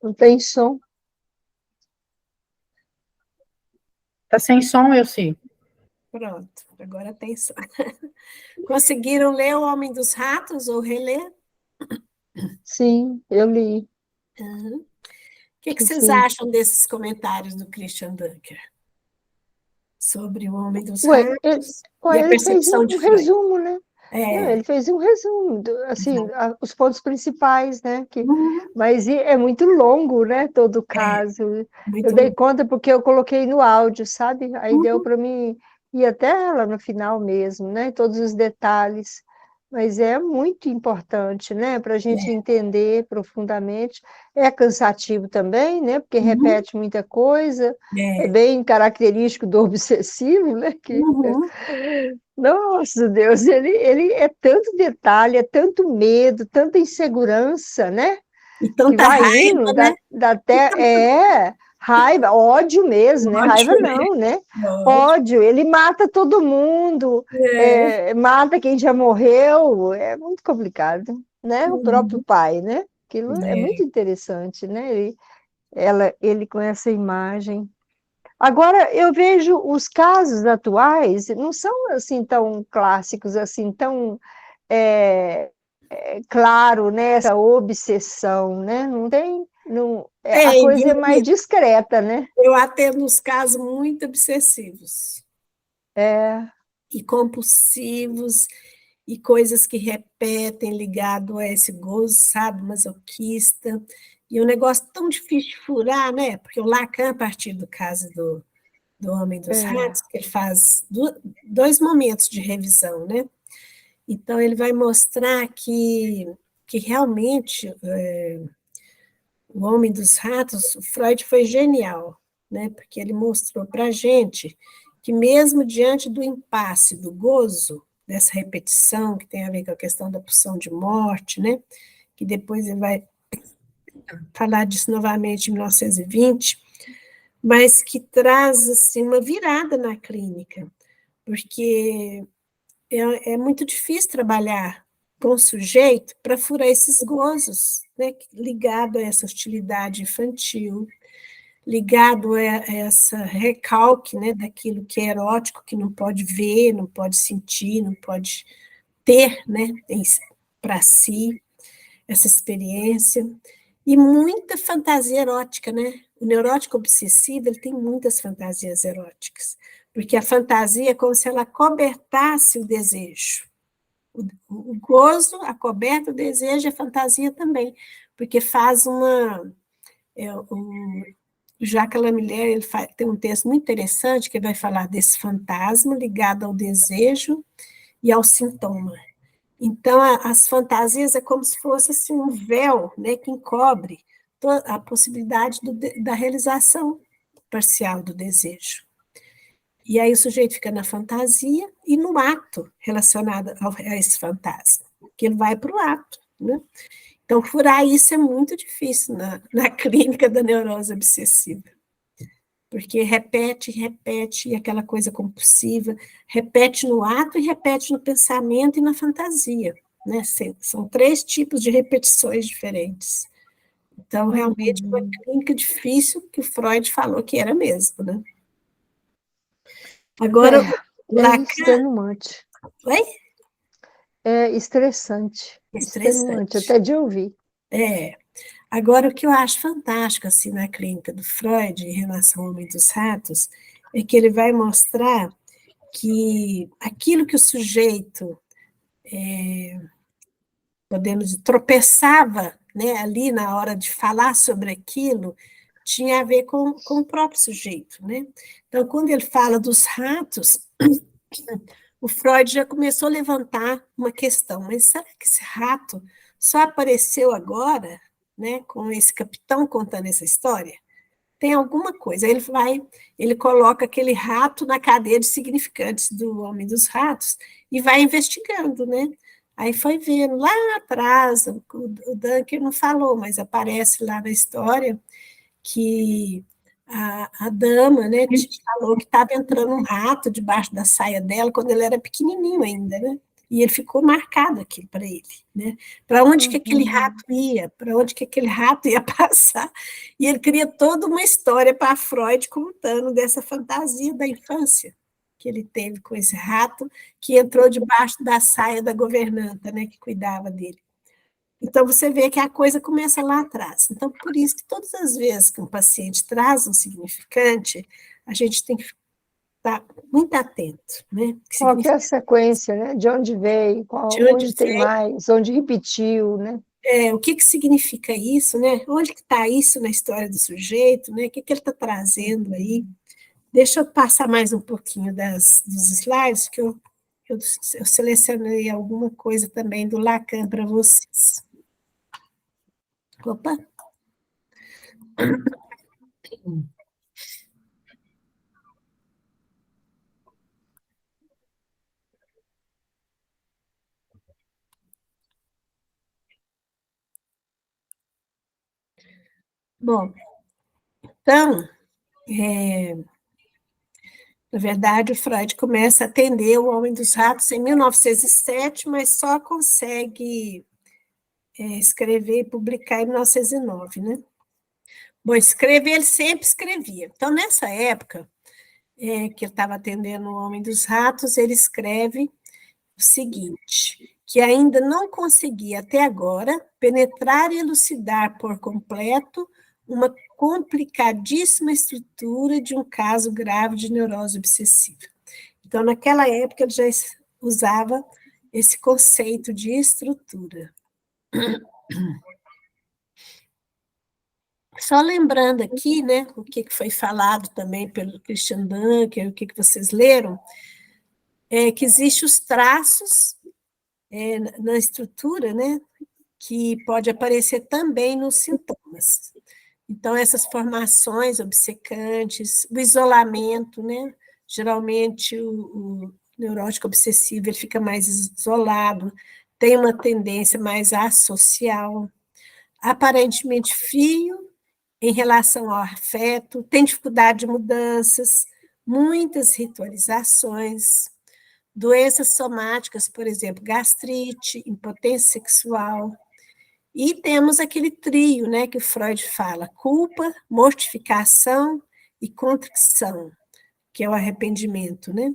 D: Não tem som.
B: Tá sem som, eu sim.
A: Pronto, agora tem som. Conseguiram ler O Homem dos Ratos ou reler?
D: Sim, eu li.
A: O que vocês
D: Sim.
A: acham desses comentários do Christian Dunker? Sobre o Homem dos
D: Ué,
A: Ratos e a
D: ele fez
A: percepção
D: um
A: de Freud.
D: resumo, né? Não,
A: É,
D: ele fez um resumo, assim, os pontos principais, né?
A: uhum,
D: Mas é muito longo, né? Todo o caso.
A: muito
D: Eu dei conta porque eu coloquei no áudio, sabe? Aí deu para mim ir até lá no final mesmo, né? Todos os detalhes. mas é muito importante, né, para a gente entender profundamente. É cansativo também, né, porque repete muita coisa, é bem característico do obsessivo, né, que... Nossa, Deus, ele é tanto detalhe, é tanto medo, tanta insegurança, né,
A: E
D: que
A: tanta
D: vai
A: raiva,
D: indo,
A: né?
D: dá até raiva, ódio mesmo, né? Raiva
A: Ódio,
D: não, né?
A: ódio.
D: Ódio, ele mata todo mundo, mata quem já morreu, é muito complicado, né? O próprio pai, né? Aquilo é muito interessante, né? Ele com essa imagem. Agora, eu vejo os casos atuais, não são assim tão clássicos, assim, tão claro, né? Essa obsessão, né? Não tem, não, a
A: Tem,
D: coisa
A: viu?
D: é mais discreta, né?
A: Eu atendo uns casos muito obsessivos
D: É,
A: e compulsivos e coisas que repetem ligado a esse gozo, sabe, masoquista. E um negócio tão difícil de furar, né? Porque o Lacan, a partir do caso do Homem dos Ratos, que ele faz dois momentos de revisão, né? Então, ele vai mostrar que realmente o Homem dos Ratos, o Freud foi genial, né? Porque ele mostrou para a gente que mesmo diante do impasse, do gozo, dessa repetição, que tem a ver com a questão da pulsão de morte, né? Que depois ele vai falar disso novamente em 1920, mas que traz assim, uma virada na clínica, porque é muito difícil trabalhar com o sujeito para furar esses gozos, né, ligado a essa hostilidade infantil, ligado a essa recalque, né, daquilo que é erótico, que não pode ver, não pode sentir, não pode ter, né, para si essa experiência, e muita fantasia erótica, né? O neurótico obsessivo, ele tem muitas fantasias eróticas, porque a fantasia é como se ela cobertasse o desejo. O gozo, a coberta, o desejo, a fantasia também, porque faz uma... o Jacques Lamillère, ele tem um texto muito interessante que vai falar desse fantasma ligado ao desejo e ao sintoma. Então, as fantasias é como se fosse assim, um véu, né, que encobre a possibilidade da realização parcial do desejo. E aí o sujeito fica na fantasia e no ato relacionado a esse fantasma, que ele vai para o ato, né? Então, furar isso é muito difícil na clínica da neurose obsessiva, porque repete, repete, e aquela coisa compulsiva, repete no ato e repete no pensamento e na fantasia, né? São 3 tipos de repetições diferentes. Então, realmente, é uma clínica difícil, que o Freud falou que era mesmo, né? Agora, Lacan...
D: extenuante.
A: Oi?
D: É estressante, extenuante, até de ouvir.
A: Agora, o que eu acho fantástico assim, na clínica do Freud, em relação ao Homem dos Ratos, é que ele vai mostrar que aquilo que o sujeito, podemos dizer, tropeçava, né, ali na hora de falar sobre aquilo, tinha a ver com o próprio sujeito, né? Então, quando ele fala dos ratos, o Freud já começou a levantar uma questão, mas será que esse rato só apareceu agora, né, com esse capitão contando essa história? Tem alguma coisa. Ele coloca aquele rato na cadeia de significantes do Homem dos Ratos e vai investigando, né? Aí foi vendo lá atrás, o Dunker não falou, mas aparece lá na história que a dama, né, falou que estava entrando um rato debaixo da saia dela quando ele era pequenininho ainda, né? E ele ficou marcado aqui para ele, né? Para onde que aquele rato ia? Para onde que aquele rato ia passar? E ele cria toda uma história para Freud contando dessa fantasia da infância que ele teve com esse rato que entrou debaixo da saia da governanta, né, que cuidava dele. Então, você vê que a coisa começa lá atrás. Então, por isso que todas as vezes que um paciente traz um significante, a gente tem que estar muito atento, né?
D: Qual que é a sequência, né? De onde veio, onde tem mais, onde repetiu, né?
A: O que significa isso, né? Onde que está isso na história do sujeito, né? O que ele está trazendo aí? Deixa eu passar mais um pouquinho dos slides, que eu eu selecionei alguma coisa também do Lacan para vocês. Opa! Bom, então, na verdade, o Freud começa a atender o Homem dos Ratos em 1907, mas só consegue escrever e publicar em 1909, né? Bom, escrever, ele sempre escrevia. Então, nessa época que ele estava atendendo o Homem dos Ratos, ele escreve o seguinte, que ainda não conseguia até agora penetrar e elucidar por completo uma complicadíssima estrutura de um caso grave de neurose obsessiva. Então, naquela época, ele já usava esse conceito de estrutura. Só lembrando aqui, né, o que foi falado também pelo Christian Dunker, o que vocês leram, que existem os traços na estrutura, né, que pode aparecer também nos sintomas. Então, essas formações obcecantes, o isolamento, né, geralmente o neurótico obsessivo ele fica mais isolado, tem uma tendência mais associal, aparentemente frio em relação ao afeto, tem dificuldade de mudanças, muitas ritualizações, doenças somáticas, por exemplo, gastrite, impotência sexual, e temos aquele trio, né, que o Freud fala, culpa, mortificação e contrição, que é o arrependimento, né,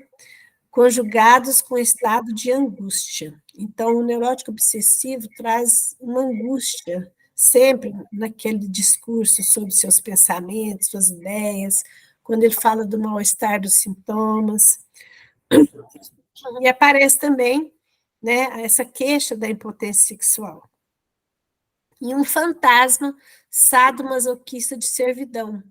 A: conjugados com estado de angústia. Então, o neurótico obsessivo traz uma angústia, sempre naquele discurso sobre seus pensamentos, suas ideias, quando ele fala do mal-estar dos sintomas. E aparece também, né, essa queixa da impotência sexual. E um fantasma sadomasoquista de servidão.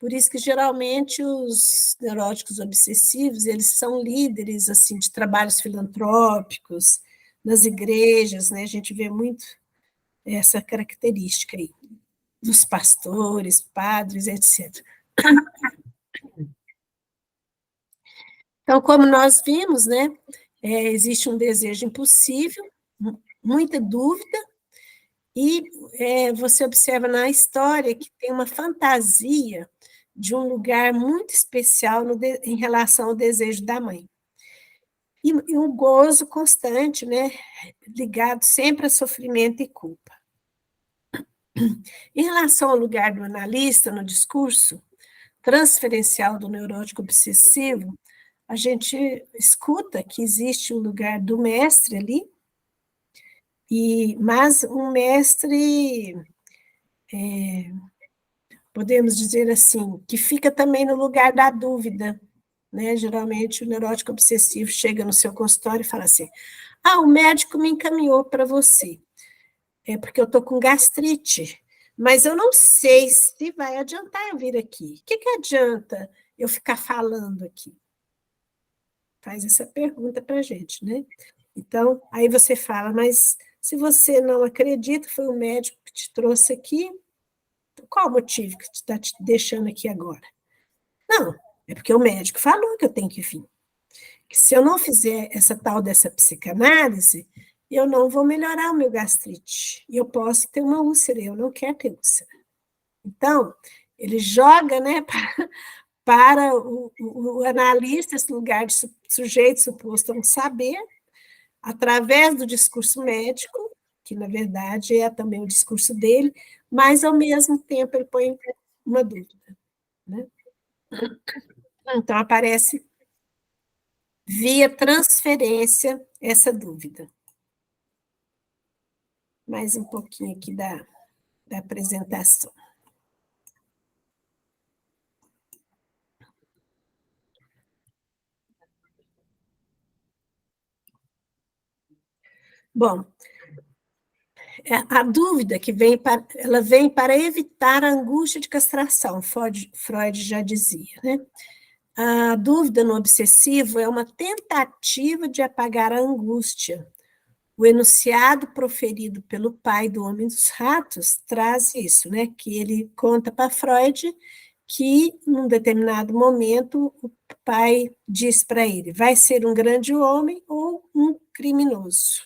A: Por isso que, geralmente, os neuróticos obsessivos, eles são líderes, assim, de trabalhos filantrópicos, nas igrejas, né? A gente vê muito essa característica aí, dos pastores, padres, etc. Então, como nós vimos, né, existe um desejo impossível, muita dúvida, e você observa na história que tem uma fantasia de um lugar muito especial em relação ao desejo da mãe. E um gozo constante, né, ligado sempre a sofrimento e culpa. Em relação ao lugar do analista no discurso transferencial do neurótico obsessivo, a gente escuta que existe um lugar do mestre ali, mas um mestre, podemos dizer assim, que fica também no lugar da dúvida, né? Geralmente o neurótico obsessivo chega no seu consultório e fala assim, o médico me encaminhou para você, porque eu estou com gastrite, mas eu não sei se vai adiantar eu vir aqui. O que adianta eu ficar falando aqui? Faz essa pergunta para a gente, né? Então, aí você fala, mas se você não acredita, foi o médico que te trouxe aqui, qual o motivo que está te deixando aqui agora? Não, é porque o médico falou que eu tenho que vir. Que se eu não fizer essa tal dessa psicanálise, eu não vou melhorar o meu gastrite. E eu posso ter uma úlcera, eu não quero ter úlcera. Então, ele joga, né, para o analista, esse lugar de sujeito suposto a um saber, através do discurso médico, que, na verdade, é também o discurso dele, mas, ao mesmo tempo, ele põe uma dúvida, né? Então, aparece, via transferência, essa dúvida. Mais um pouquinho aqui da apresentação. Bom, a dúvida que ela vem para evitar a angústia de castração, Freud já dizia, né? A dúvida no obsessivo é uma tentativa de apagar a angústia. O enunciado proferido pelo pai do Homem dos Ratos traz isso, né? Que ele conta para Freud que, num determinado momento, o pai diz para ele, vai ser um grande homem ou um criminoso.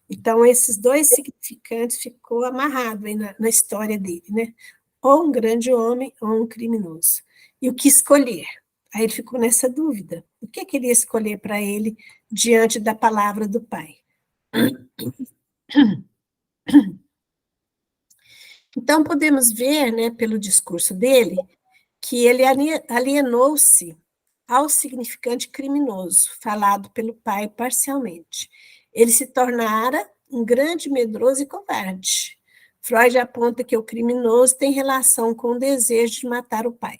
A: Então, esses dois significantes ficou amarrado aí na história dele, né? Ou um grande homem ou um criminoso. E o que escolher? Aí ele ficou nessa dúvida. O que ele ia escolher para ele diante da palavra do pai? Então, podemos ver, né, pelo discurso dele, que ele alienou-se ao significante criminoso, falado pelo pai parcialmente. Ele se tornara um grande medroso e covarde. Freud aponta que o criminoso tem relação com o desejo de matar o pai.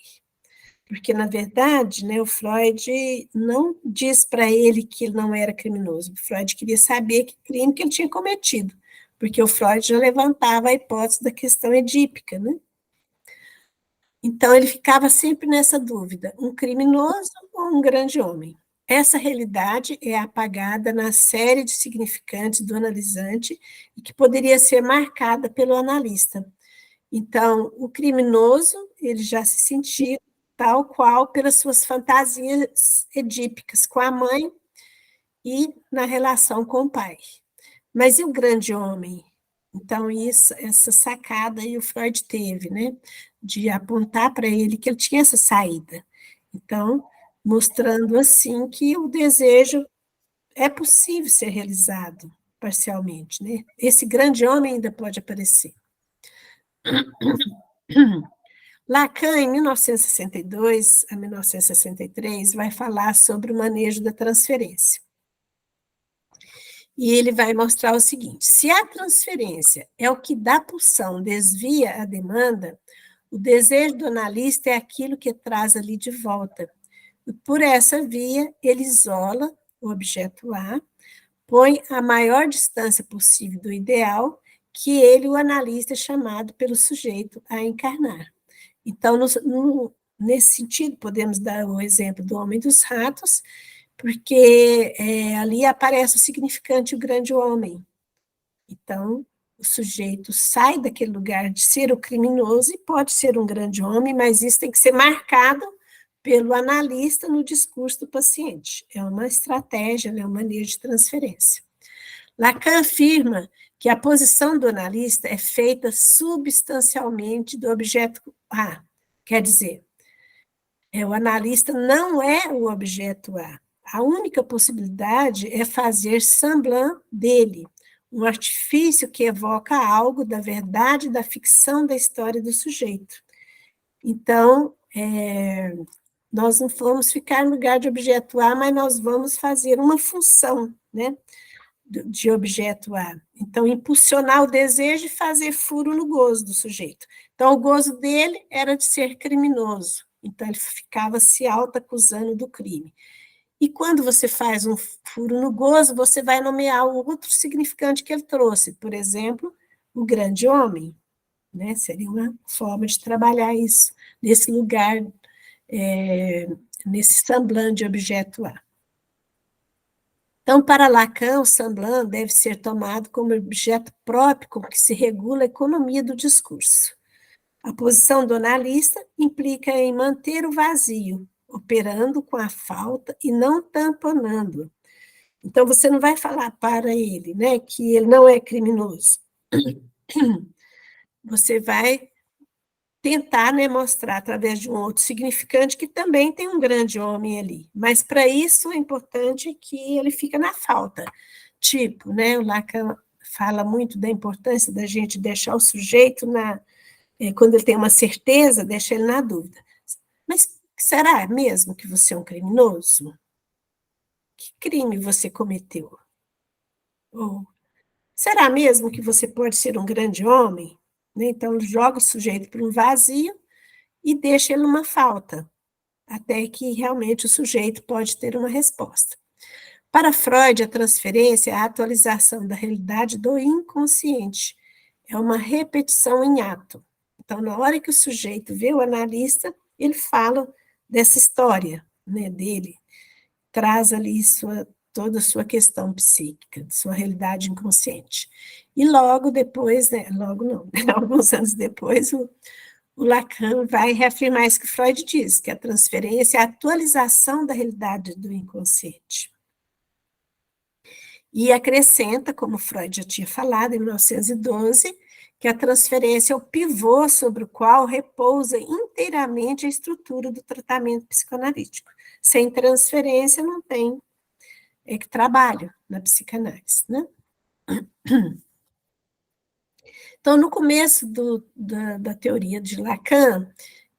A: Porque, na verdade, né, o Freud não diz para ele que ele não era criminoso. O Freud queria saber que crime que ele tinha cometido, porque o Freud já levantava a hipótese da questão edípica, né? Então, ele ficava sempre nessa dúvida, um criminoso ou um grande homem? Essa realidade é apagada na série de significantes do analisante e que poderia ser marcada pelo analista. Então, o criminoso, ele já se sentia tal qual pelas suas fantasias edípicas com a mãe e na relação com o pai. Mas e o grande homem? Então, essa sacada aí o Freud teve, né? De apontar para ele que ele tinha essa saída. Então, mostrando assim que o desejo é possível ser realizado parcialmente, né? Esse grande homem ainda pode aparecer. Lacan, em 1962 a 1963, vai falar sobre o manejo da transferência. E ele vai mostrar o seguinte: se a transferência é o que dá pulsão, desvia a demanda, o desejo do analista é aquilo que traz ali de volta. E por essa via, ele isola o objeto A, põe a maior distância possível do ideal, que ele, o analista, é chamado pelo sujeito a encarnar. Então, nesse sentido, podemos dar o exemplo do Homem dos Ratos, porque ali aparece o significante o grande homem. Então, o sujeito sai daquele lugar de ser o criminoso e pode ser um grande homem, mas isso tem que ser marcado pelo analista no discurso do paciente. É uma estratégia, né, uma maneira de transferência. Lacan afirma que a posição do analista é feita substancialmente do objeto A. Quer dizer, o analista não é o objeto A. A única possibilidade é fazer semblant dele, um artifício que evoca algo da verdade, da ficção da história do sujeito. Então, nós não vamos ficar no lugar de objeto A, mas nós vamos fazer uma função, né, de objeto A. Então, impulsionar o desejo e fazer furo no gozo do sujeito. Então, o gozo dele era de ser criminoso. Então, ele ficava se auto-acusando do crime. E quando você faz um furo no gozo, você vai nomear o outro significante que ele trouxe. Por exemplo, o grande homem, né? Seria uma forma de trabalhar isso, nesse lugar, nesse semblant de objeto A. Então, para Lacan, o semblant deve ser tomado como objeto próprio com que se regula a economia do discurso. A posição do analista implica em manter o vazio, operando com a falta e não tamponando. Então, você não vai falar para ele, né, que ele não é criminoso. Você vai tentar, né, mostrar através de um outro significante que também tem um grande homem ali. Mas, para isso, é importante que ele fique na falta. Tipo, né, o Lacan fala muito da importância da gente deixar o sujeito quando ele tem uma certeza, deixa ele na dúvida. Mas será mesmo que você é um criminoso? Que crime você cometeu? Ou será mesmo que você pode ser um grande homem? Então, joga o sujeito para um vazio e deixa ele numa falta, até que realmente o sujeito pode ter uma resposta. Para Freud, a transferência é a atualização da realidade do inconsciente. É uma repetição em ato. Então, na hora que o sujeito vê o analista, ele fala dessa história, né, dele, traz ali toda a sua questão psíquica, sua realidade inconsciente. E logo depois, né, logo não, né, alguns anos depois, o Lacan vai reafirmar isso que Freud diz, que a transferência é a atualização da realidade do inconsciente. E acrescenta, como Freud já tinha falado, em 1912, que a transferência é o pivô sobre o qual repousa inteiramente a estrutura do tratamento psicanalítico. Sem transferência não tem trabalho na psicanálise, né? Então, no começo da teoria de Lacan,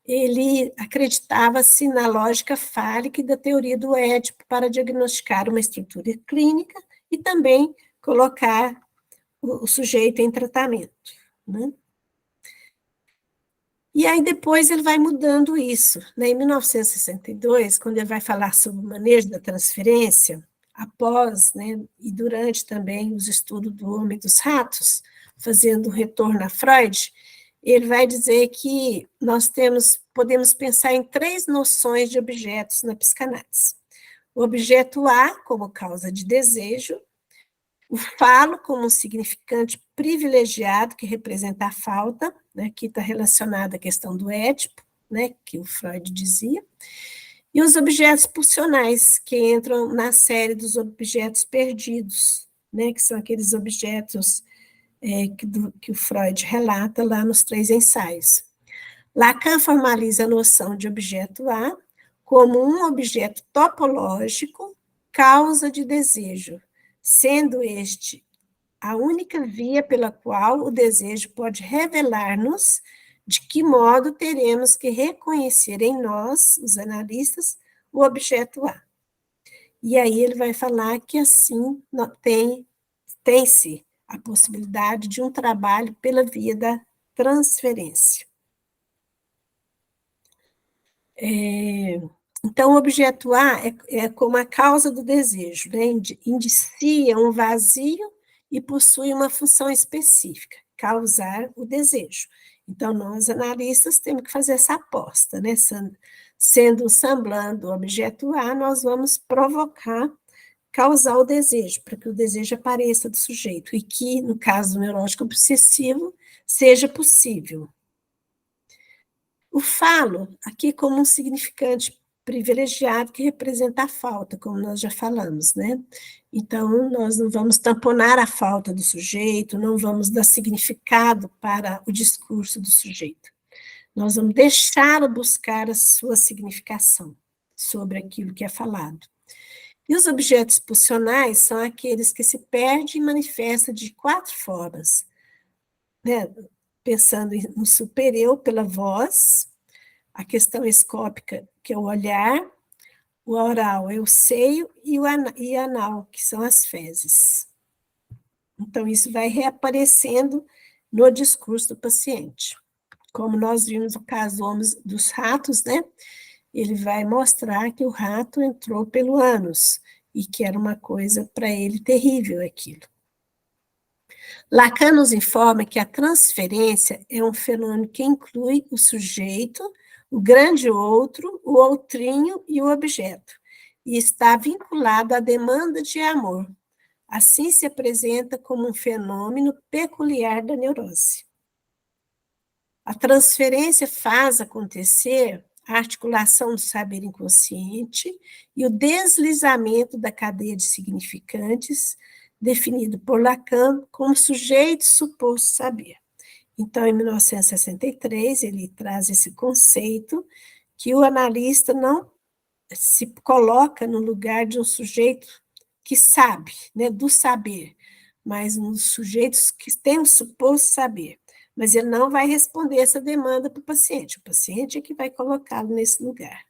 A: ele acreditava-se na lógica fálica e da teoria do Édipo para diagnosticar uma estrutura clínica e também colocar o sujeito em tratamento, né? E aí depois ele vai mudando isso, né? Em 1962, quando ele vai falar sobre o manejo da transferência, após, né, e durante também os estudos do homem e dos ratos, fazendo um retorno a Freud, ele vai dizer que nós podemos pensar em 3 noções de objetos na psicanálise. O objeto A, como causa de desejo, o falo como um significante privilegiado que representa a falta, né, que está relacionado à questão do Édipo, né, que o Freud dizia, e os objetos pulsionais, que entram na série dos objetos perdidos, né, que são aqueles objetos que o Freud relata lá nos 3 ensaios. Lacan formaliza a noção de objeto A como um objeto topológico, causa de desejo, sendo este a única via pela qual o desejo pode revelar-nos de que modo teremos que reconhecer em nós, os analistas, o objeto A. E aí ele vai falar que assim tem-se a possibilidade de um trabalho pela via da transferência. Então, o objeto A é como a causa do desejo, né? Indicia um vazio e possui uma função específica, causar o desejo. Então, nós, analistas, temos que fazer essa aposta, né? Samblando o objeto A, nós vamos causar o desejo, para que o desejo apareça do sujeito, e que, no caso do neurótico obsessivo, seja possível. O falo, aqui como um significante privilegiado que representa a falta, como nós já falamos, né? Então, nós não vamos tamponar a falta do sujeito, não vamos dar significado para o discurso do sujeito. Nós vamos deixá-lo buscar a sua significação sobre aquilo que é falado. E os objetos pulsionais são aqueles que se perdem e manifestam de 4 formas, né? Pensando no superior pela voz, a questão escópica, que é o olhar, o oral é o seio e o anal, que são as fezes. Então, isso vai reaparecendo no discurso do paciente. Como nós vimos no caso dos ratos, né? Ele vai mostrar que o rato entrou pelo ânus e que era uma coisa para ele terrível aquilo. Lacan nos informa que a transferência é um fenômeno que inclui o sujeito, o grande outro, o outrinho e o objeto, e está vinculado à demanda de amor. Assim se apresenta como um fenômeno peculiar da neurose. A transferência faz acontecer a articulação do saber inconsciente e o deslizamento da cadeia de significantes, definido por Lacan como sujeito suposto saber. Então, em 1963, ele traz esse conceito que o analista não se coloca no lugar de um sujeito que sabe, né, do saber, mas nos sujeitos que têm o suposto saber. Mas ele não vai responder essa demanda para o paciente é que vai colocá-lo nesse lugar.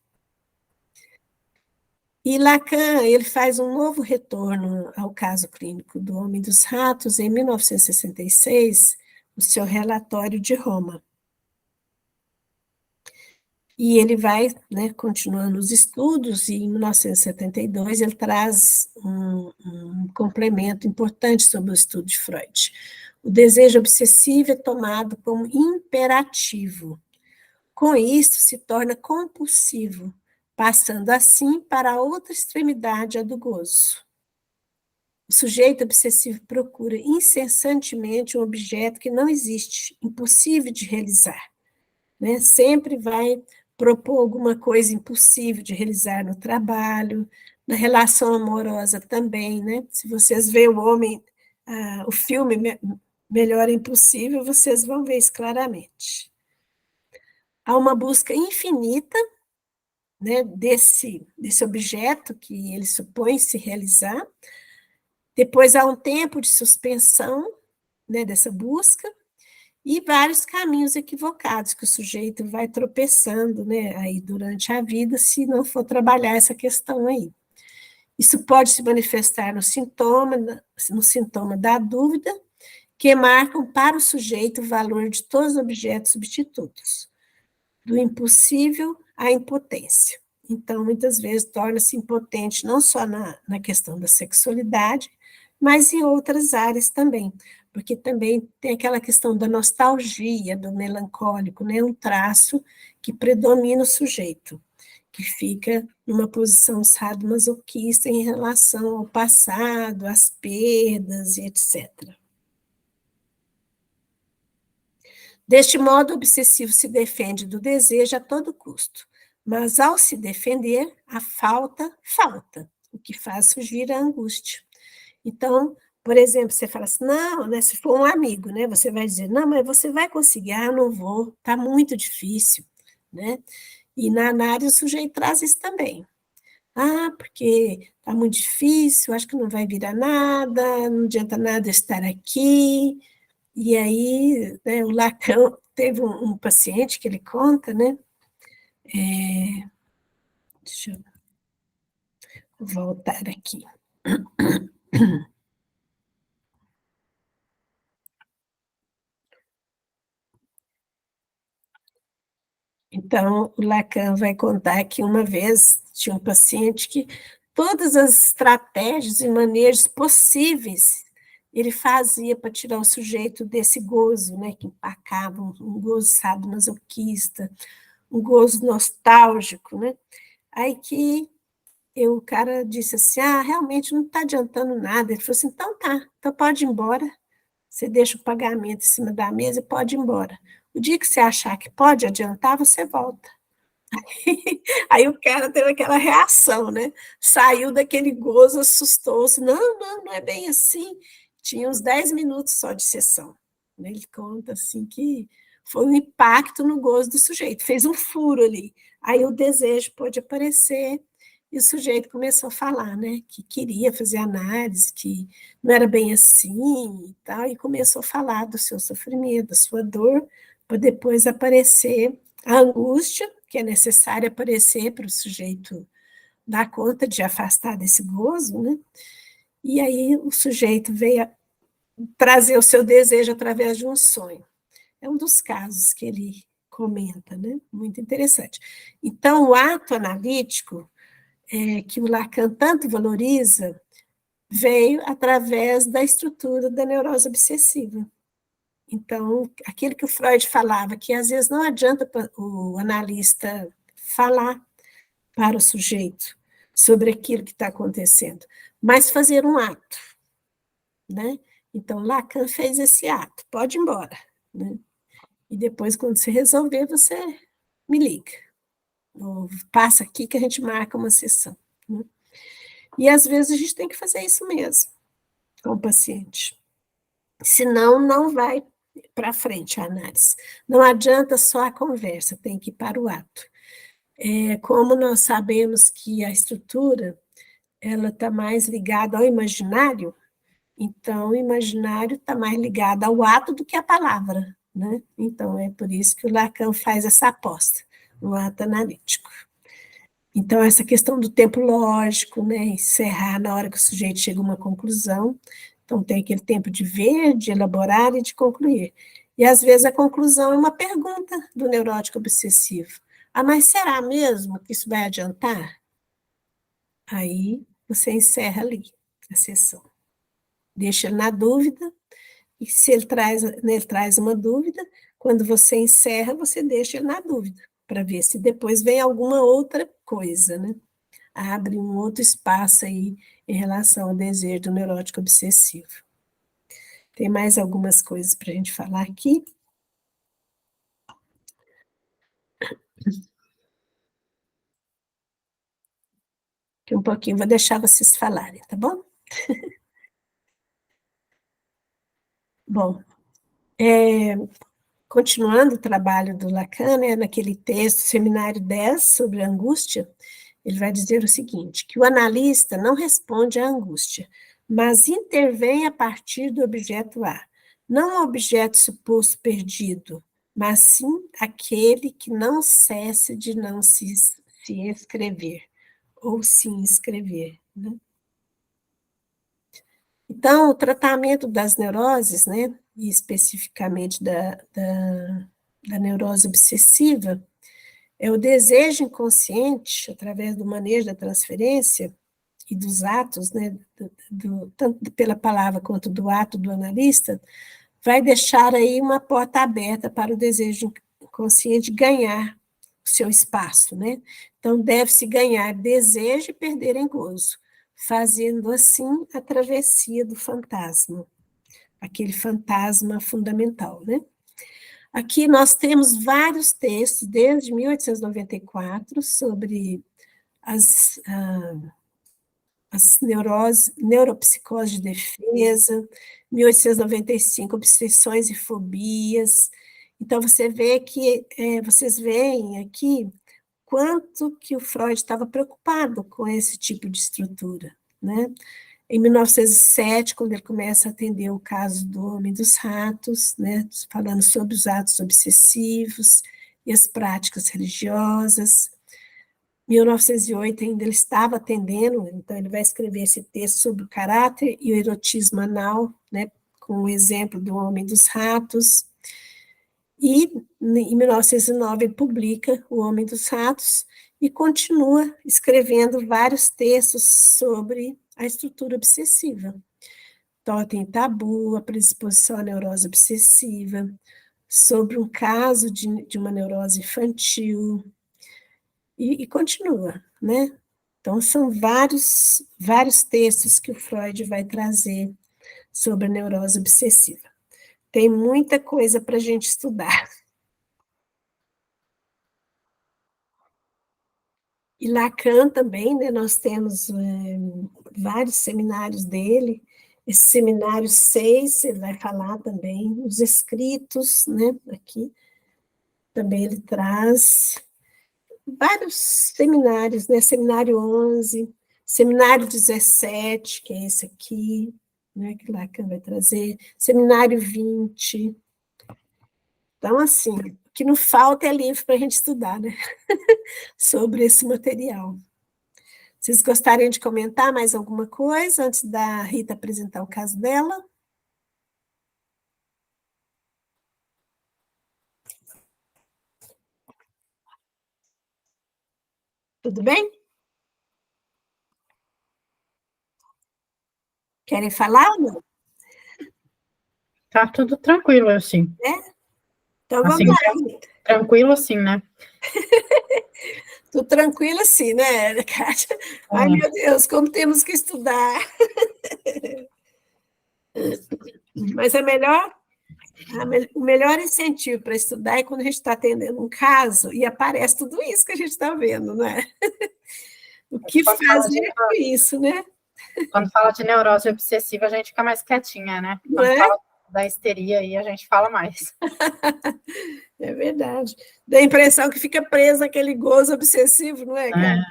A: E Lacan, ele faz um novo retorno ao caso clínico do homem dos ratos em 1966, no seu relatório de Roma. E ele vai, né, continuando os estudos, e em 1972 ele traz um complemento importante sobre o estudo de Freud. O desejo obsessivo é tomado como imperativo. Com isso, se torna compulsivo, passando assim para a outra extremidade, a do gozo. O sujeito obsessivo procura incessantemente um objeto que não existe, impossível de realizar, né? Sempre vai propor alguma coisa impossível de realizar no trabalho, na relação amorosa também, né? Se vocês veem o homem, o filme Melhor é Impossível, vocês vão ver isso claramente. Há uma busca infinita, né, desse objeto que ele supõe se realizar. Depois há um tempo de suspensão, né, dessa busca, e vários caminhos equivocados que o sujeito vai tropeçando, né, aí durante a vida, se não for trabalhar essa questão aí. Isso pode se manifestar no sintoma da dúvida, que marcam para o sujeito o valor de todos os objetos substitutos, do impossível à impotência. Então, muitas vezes, torna-se impotente não só na questão da sexualidade, mas em outras áreas também, porque também tem aquela questão da nostalgia, do melancólico, né? Um traço que predomina o sujeito, que fica numa posição sadomasoquista em relação ao passado, às perdas e etc. Deste modo, o obsessivo se defende do desejo a todo custo, mas ao se defender, a falta, o que faz surgir a angústia. Então, por exemplo, você fala assim, não, né, se for um amigo, né, você vai dizer, não, mas você vai conseguir, não vou, está muito difícil, né? E na análise o sujeito traz isso também. Porque está muito difícil, acho que não vai virar nada, não adianta nada estar aqui. E aí, né, o Lacan teve um paciente que ele conta, né? Deixa eu voltar aqui. Então, o Lacan vai contar que uma vez tinha um paciente que todas as estratégias e manejos possíveis ele fazia para tirar o sujeito desse gozo, né, que empacava, um gozo sadomasoquista, um gozo nostálgico, né? Aí que o cara disse assim, realmente não está adiantando nada. Ele falou assim, então tá, então pode ir embora. Você deixa o pagamento em cima da mesa e pode ir embora. O dia que você achar que pode adiantar, você volta. Aí o cara teve aquela reação, né? Saiu daquele gozo, assustou-se. Não é bem assim. Tinha uns 10 minutos só de sessão. Ele conta assim que foi um impacto no gozo do sujeito, fez um furo ali. Aí o desejo pôde aparecer e o sujeito começou a falar, né? Que queria fazer análise, que não era bem assim e tal, e começou a falar do seu sofrimento, da sua dor, para depois aparecer a angústia, que é necessária aparecer para o sujeito dar conta de afastar desse gozo, né? E aí o sujeito veio trazer o seu desejo através de um sonho. É um dos casos que ele comenta, né? Muito interessante. Então, o ato analítico, que o Lacan tanto valoriza, veio através da estrutura da neurose obsessiva. Então, aquilo que o Freud falava, que às vezes não adianta o analista falar para o sujeito sobre aquilo que está acontecendo, mas fazer um ato, né? Então, Lacan fez esse ato, pode ir embora, né? E depois, quando você resolver, você me liga, ou passa aqui que a gente marca uma sessão, né? E às vezes a gente tem que fazer isso mesmo com o paciente, senão não vai para frente a análise. Não adianta só a conversa, tem que ir para o ato. Como nós sabemos que a estrutura ela está mais ligada ao imaginário, então o imaginário está mais ligado ao ato do que à palavra, né? Então é por isso que o Lacan faz essa aposta no ato analítico. Então essa questão do tempo lógico, né? Encerrar na hora que o sujeito chega a uma conclusão, então tem aquele tempo de ver, de elaborar e de concluir. E às vezes a conclusão é uma pergunta do neurótico obsessivo. Mas será mesmo que isso vai adiantar? Aí você encerra ali a sessão. Deixa ele na dúvida, e se ele traz uma dúvida, quando você encerra, você deixa ele na dúvida. para ver se depois vem alguma outra coisa, né? Abre um outro espaço aí em relação ao desejo do neurótico obsessivo. Tem mais algumas coisas para a gente falar aqui. Aqui um pouquinho, vou deixar vocês falarem, tá bom? Bom, continuando o trabalho do Lacan, né, naquele texto, Seminário 10, sobre a angústia, ele vai dizer o seguinte, que o analista não responde à angústia, mas intervém a partir do objeto A. Não o objeto suposto perdido, mas sim aquele que não cessa de não se escrever, ou se inscrever, né? Então, o tratamento das neuroses, né, e especificamente da neurose obsessiva, é o desejo inconsciente, através do manejo da transferência e dos atos, né, tanto pela palavra quanto do ato do analista, vai deixar aí uma porta aberta para o desejo inconsciente ganhar o seu espaço, né? Então, deve-se ganhar desejo e perder em gozo, fazendo assim a travessia do fantasma, aquele fantasma fundamental, né? Aqui nós temos vários textos, desde 1894, sobre as neuropsicose de defesa, 1895, obsessões e fobias. Então, você vê que, vocês veem aqui quanto que o Freud estava preocupado com esse tipo de estrutura, né? Em 1907, quando ele começa a atender o caso do Homem dos Ratos, né, falando sobre os atos obsessivos e as práticas religiosas. 1908 ainda ele estava atendendo, então ele vai escrever esse texto sobre o caráter e o erotismo anal, né, com o exemplo do Homem dos Ratos. E em 1909 ele publica O Homem dos Ratos e continua escrevendo vários textos sobre a estrutura obsessiva. Totem e Tabu, a predisposição à neurose obsessiva, sobre um caso de uma neurose infantil, e continua, né? Então, são vários textos que o Freud vai trazer sobre a neurose obsessiva. Tem muita coisa para a gente estudar. E Lacan também, né? Nós temos vários seminários dele. Esse seminário 6, ele vai falar também, os escritos, né? Aqui também ele traz vários seminários, né? Seminário 11, seminário 17, que é esse aqui, né? Que Lacan vai trazer, seminário 20. Então, assim, o que não falta é livro para a gente estudar, né? Sobre esse material. Vocês gostariam de comentar mais alguma coisa antes da Rita apresentar o caso dela? Tudo bem? Querem falar ou não?
B: Tá tudo tranquilo, assim.
A: Então vamos
B: Assim,
A: lá, Rita.
B: tranquilo assim, né?
A: Tudo tranquilo assim, né, Kátia? Ai, meu Deus, como temos que estudar. Mas o melhor incentivo para estudar é quando a gente está atendendo um caso e aparece tudo isso que a gente está vendo, não é? O que fazer com isso, né?
B: Quando fala de neurose obsessiva, a gente fica mais quietinha, né?
A: Não
B: Quando
A: é?
B: fala da histeria aí, a gente fala mais.
A: É verdade. Dá a impressão que fica preso aquele gozo obsessivo, não é, cara?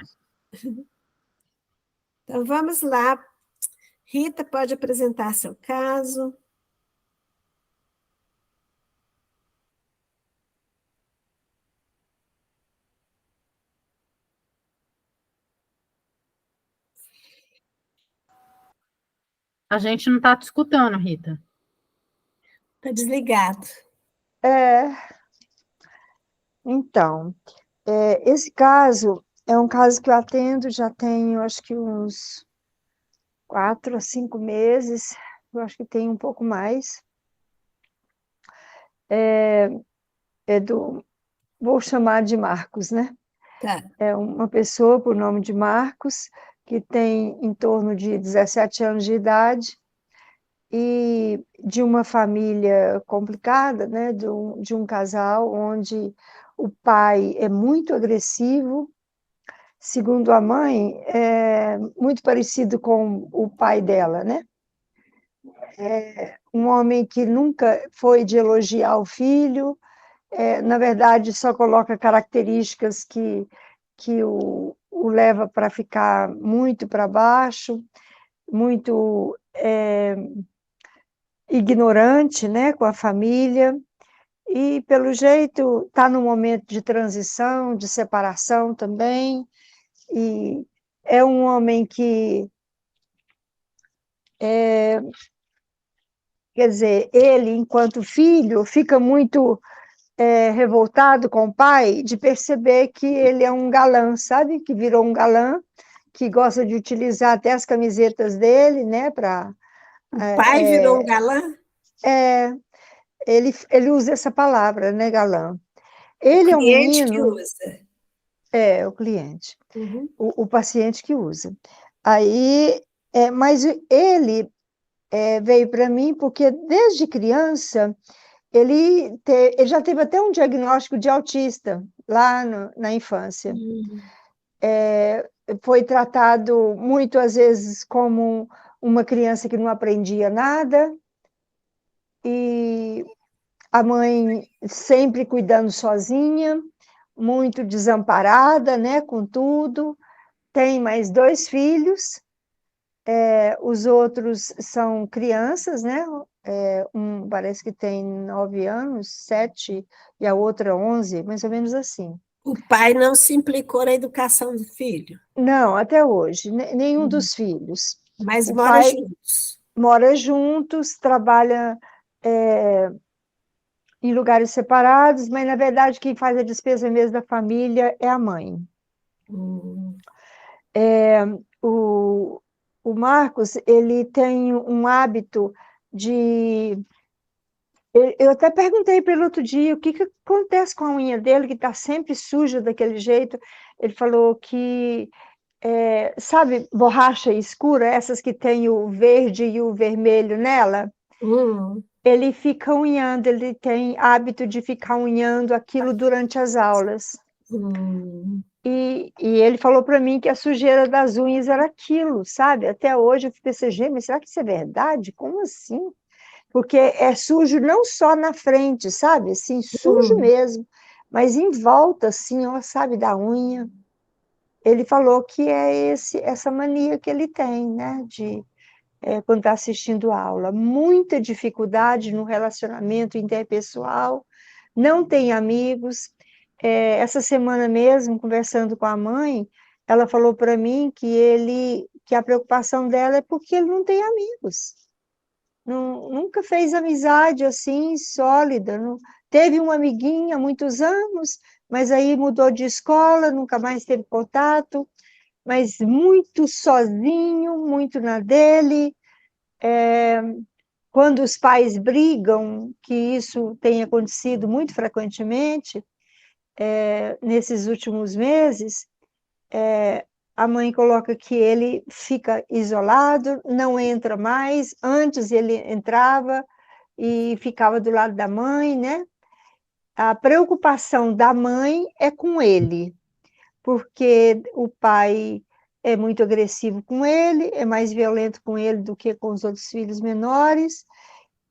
A: Então, vamos lá. Rita, pode apresentar seu caso.
B: A gente não está te escutando, Rita.
A: Está desligado.
D: Então, esse caso é um caso que eu atendo já tenho, acho que uns 4 a 5 meses, eu acho que tem um pouco mais. É do vou chamar de Marcos, né?
A: Tá.
D: É uma pessoa por nome de Marcos, que tem em torno de 17 anos de idade, e de uma família complicada, né? De um casal onde o pai é muito agressivo, segundo a mãe, é muito parecido com o pai dela, né? É um homem que nunca foi de elogiar o filho, na verdade, só coloca características que o leva para ficar muito para baixo, muito ignorante, né, com a família, e, pelo jeito, está num momento de transição, de separação também, e é um homem que, quer dizer, ele, enquanto filho, fica muito revoltado com o pai de perceber que ele é um galã, sabe? Que virou um galã, que gosta de utilizar até as camisetas dele, né?
A: O pai virou um galã?
D: Ele usa essa palavra, né, galã.
A: O
D: Ele é um
A: cliente que
D: menino,
A: usa.
D: o cliente,
A: Uhum.
D: o paciente que usa. Aí, mas ele veio para mim porque desde criança ele já teve até um diagnóstico de autista lá na infância.
A: Uhum.
D: Foi tratado muitas vezes como uma criança que não aprendia nada, e a mãe sempre cuidando sozinha, muito desamparada, né, com tudo. Tem mais 2 filhos, os outros são crianças, né? Um parece que tem 9 anos, 7, e a outra 11, mais ou menos assim.
A: O pai não se implicou na educação do filho,
D: Não, até hoje, nenhum
A: Uhum.
D: dos filhos.
A: mas
D: O
A: mora
D: pai
A: juntos.
D: mora juntos, trabalha em lugares separados, mas, na verdade, quem faz a despesa mesmo da família é a mãe.
A: Uhum.
D: O, o Marcos, ele tem um hábito de... Eu até perguntei para ele outro dia o que acontece com a unha dele, que está sempre suja daquele jeito. Ele falou que, sabe, borracha escura, essas que tem o verde e o vermelho nela?
A: Uhum.
D: Ele fica unhando, ele tem hábito de ficar unhando aquilo durante as aulas.
A: Uhum.
D: E ele falou para mim que a sujeira das unhas era aquilo, sabe? Até hoje eu pensei, gente, mas será que isso é verdade? Como assim? Porque é sujo não só na frente, sabe? Assim, sujo
A: Uhum.
D: mesmo, mas em volta, assim, ó, sabe, da unha. Ele falou que é essa mania que ele tem, né? Quando está assistindo aula. Muita dificuldade no relacionamento interpessoal, não tem amigos. Essa semana mesmo, conversando com a mãe, ela falou para mim que a preocupação dela é porque ele não tem amigos. Nunca fez amizade assim, sólida. Teve uma amiguinha há muitos anos, mas aí mudou de escola, nunca mais teve contato, mas muito sozinho, muito na dele. Quando os pais brigam, que isso tem acontecido muito frequentemente, nesses últimos meses, a mãe coloca que ele fica isolado, não entra mais. Antes ele entrava e ficava do lado da mãe, né? A preocupação da mãe é com ele, porque o pai é muito agressivo com ele, é mais violento com ele do que com os outros filhos menores.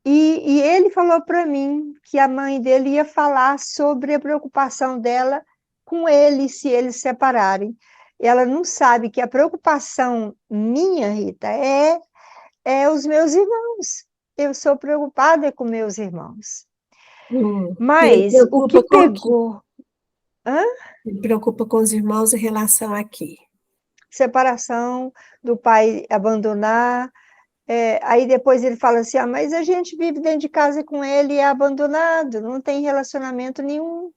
D: E ele falou para mim que a mãe dele ia falar sobre a preocupação dela com ele, se eles se separarem. Ela não sabe que a preocupação minha, Rita, é os meus irmãos. Eu sou preocupada com meus irmãos.
A: Ele
D: Mas o que
A: preocupa com o quê?
D: pegou? Hã?
A: Ele preocupa com os irmãos em relação a quê?
D: Separação, do pai abandonar. Aí depois ele fala assim, mas a gente vive dentro de casa com ele e é abandonado, não tem relacionamento nenhum,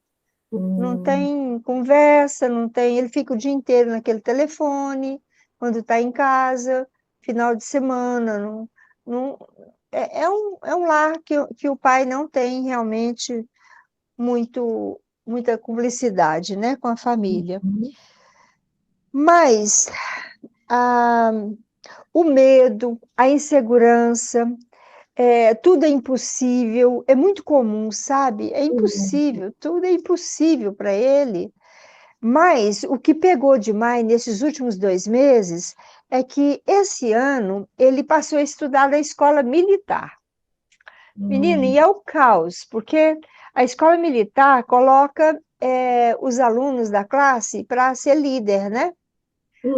D: não
A: Hum.
D: tem conversa, não tem... Ele fica o dia inteiro naquele telefone, quando está em casa, final de semana. É um lar que o pai não tem realmente muito muita cumplicidade, né, com a família.
A: Uhum.
D: Mas o medo, a insegurança, tudo é impossível, é muito comum, sabe? É impossível, tudo é impossível para ele. Mas o que pegou demais nesses últimos 2 meses é que esse ano ele passou a estudar na escola militar. Menina, e é o caos, porque a escola militar coloca os alunos da classe para ser líder, né?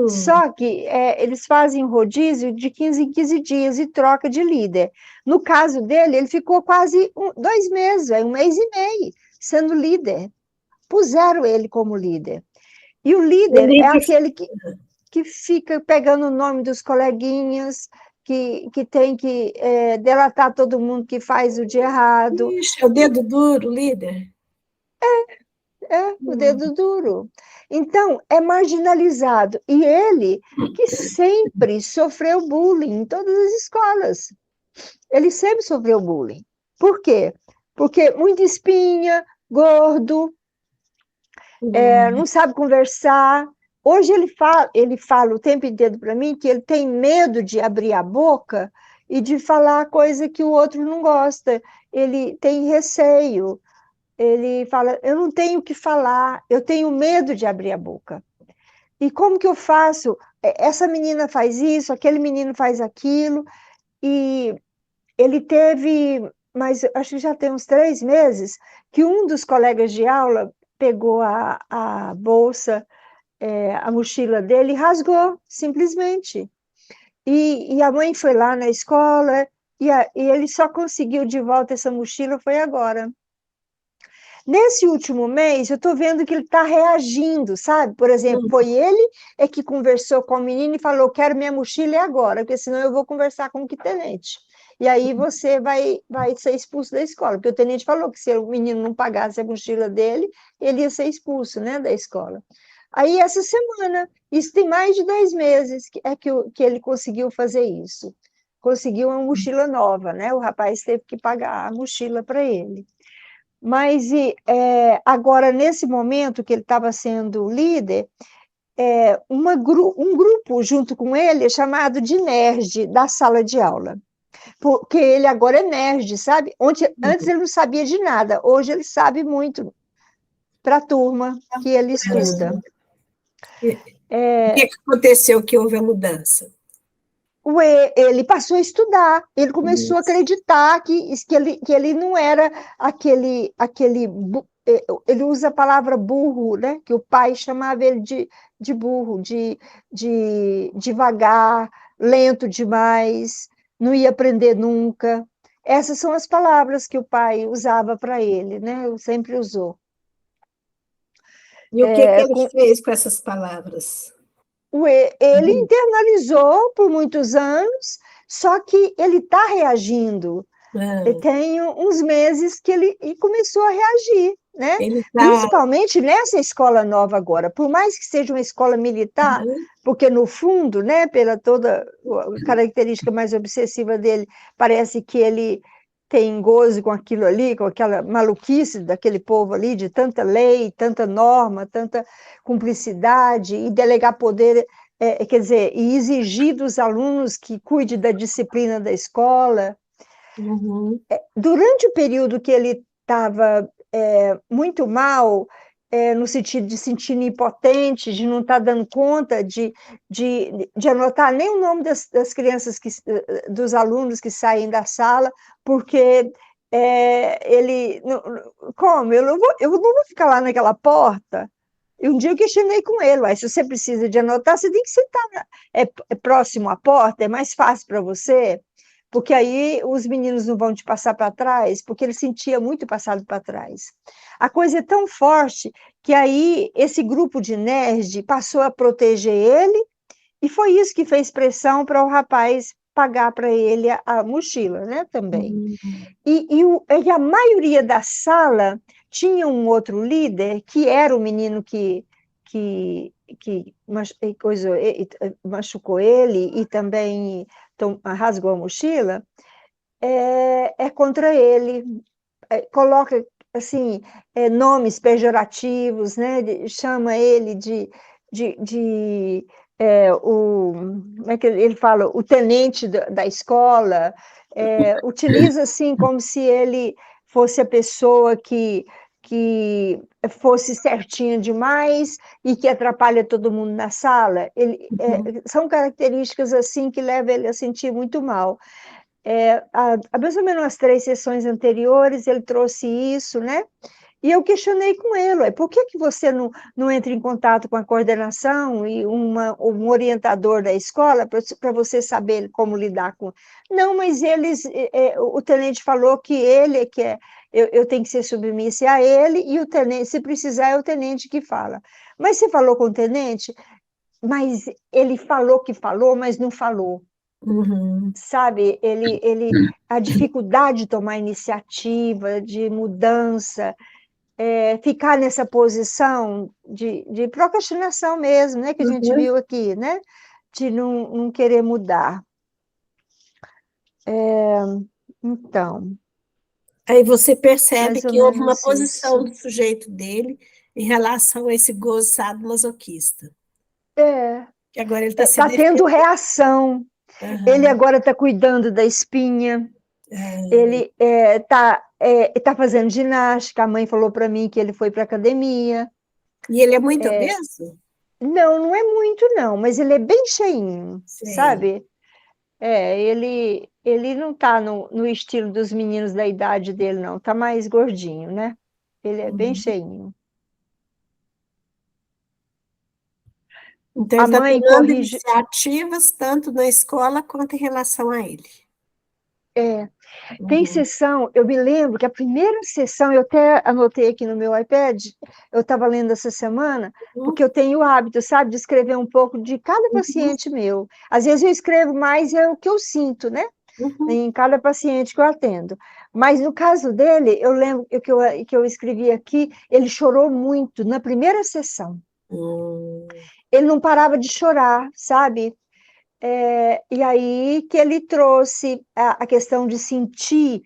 D: Só que eles fazem rodízio de 15 em 15 dias e troca de líder. No caso dele, ele ficou quase 2 meses, 1 mês e meio, sendo líder. Puseram ele como líder. E o líder é aquele que fica pegando o nome dos coleguinhas, que tem que delatar todo mundo que faz o de errado.
A: Ixi, é o dedo duro, líder.
D: O dedo duro. Então, é marginalizado. E ele, que sempre sofreu bullying em todas as escolas. Ele sempre sofreu bullying. Por quê? Porque muita espinha, gordo, não sabe conversar. Hoje ele fala o tempo inteiro para mim que ele tem medo de abrir a boca e de falar coisa que o outro não gosta. Ele tem receio. Ele fala, eu não tenho o que falar, eu tenho medo de abrir a boca. E como que eu faço? Essa menina faz isso, aquele menino faz aquilo, e ele teve, mas acho que já tem uns 3 meses, que um dos colegas de aula pegou a bolsa, a mochila dele e rasgou, simplesmente. E a mãe foi lá na escola, e ele só conseguiu de volta essa mochila, foi agora. Nesse último mês, eu estou vendo que ele está reagindo, sabe? Por exemplo, foi ele que conversou com o menino e falou, quero minha mochila agora, porque senão eu vou conversar com o tenente. E aí você vai ser expulso da escola, porque o tenente falou que se o menino não pagasse a mochila dele, ele ia ser expulso, né, da escola. Aí, essa semana, isso tem mais de 2 meses que ele conseguiu fazer isso. Conseguiu uma mochila nova, né? O rapaz teve que pagar a mochila para ele. Mas agora, nesse momento que ele estava sendo líder, um grupo junto com ele é chamado de nerd da sala de aula, porque ele agora é nerd, sabe? Antes ele não sabia de nada, hoje ele sabe muito para a turma que ele estuda.
A: O que aconteceu que houve a mudança?
D: Ele passou a estudar, ele começou a acreditar que ele não era aquele. Ele usa a palavra burro, né? Que o pai chamava ele de burro, de devagar, lento demais, não ia aprender nunca. Essas são as palavras que o pai usava para ele, né? Sempre usou.
A: E o que ele fez com essas palavras?
D: Ele internalizou por muitos anos, só que ele está reagindo. Tem uns meses que ele começou a reagir, né? Principalmente nessa escola nova agora, por mais que seja uma escola militar, porque no fundo, né, pela toda a característica mais obsessiva dele, parece que ele tem gozo com aquilo ali, com aquela maluquice daquele povo ali, de tanta lei, tanta norma, tanta cumplicidade, e delegar poder, quer dizer, e exigir dos alunos que cuide da disciplina da escola. Durante o período que ele estava muito mal, no sentido de sentir impotente, de não estar dando conta de anotar nem o nome das crianças, dos alunos que saem da sala, porque ele... Como? Eu não vou ficar lá naquela porta. E um dia eu questionei com ele, se você precisa de anotar, você tem que sentar próximo à porta, é mais fácil para você, porque aí os meninos não vão te passar para trás, porque ele sentia muito passado para trás. A coisa é tão forte que aí esse grupo de nerd passou a proteger ele, e foi isso que fez pressão para o rapaz pagar para ele a mochila, né, também. E a maioria da sala tinha um outro líder, que era o menino que machucou ele e também rasgou a mochila, contra ele, coloca assim, nomes pejorativos, né? Chama ele como é que ele fala? O tenente da escola, utiliza assim como se ele fosse a pessoa que fosse certinha demais e que atrapalha todo mundo na sala. São características assim que levam ele a sentir muito mal. Há mais ou menos umas 3 sessões anteriores, ele trouxe isso, né? E eu questionei com ele, por que você não entra em contato com a coordenação e um orientador da escola para você saber como lidar com... Não, mas o tenente falou que eu tenho que ser submissa a ele, e o tenente, se precisar, é o tenente que fala. Mas você falou com o tenente? Mas ele falou que falou, mas não falou.
A: Uhum.
D: Sabe, a dificuldade de tomar iniciativa, de mudança, ficar nessa posição de procrastinação mesmo, né, que a gente viu aqui, né, de não querer mudar. Então,
A: Aí você percebe
D: mais ou
A: que houve uma
D: menos
A: posição
D: isso.
A: do sujeito dele em relação a esse gozo sadomasoquista. Que agora ele está se
D: Está tendo
A: defendendo.
D: reação. Ele agora está cuidando da espinha. Ele está fazendo ginástica. A mãe falou para mim que ele foi para a academia.
A: E ele é muito obeso?
D: Não é muito, não, mas ele é bem cheinho,
A: Sei.
D: sabe? Ele não está no estilo dos meninos da idade dele, não. Está mais gordinho, né? Ele é bem cheinho.
A: Então,
D: A
A: ele está
D: mãe
A: tomando
D: corrige.
A: iniciativas tanto na escola quanto em relação a ele.
D: Tem sessão, eu me lembro que a primeira sessão, eu até anotei aqui no meu iPad, eu estava lendo essa semana, porque eu tenho o hábito, sabe, de escrever um pouco de cada paciente meu. Às vezes eu escrevo mais o que eu sinto, né? Em cada paciente que eu atendo. Mas no caso dele, eu lembro que eu escrevi aqui, ele chorou muito na primeira sessão. Ele não parava de chorar, sabe? E aí que ele trouxe a questão de sentir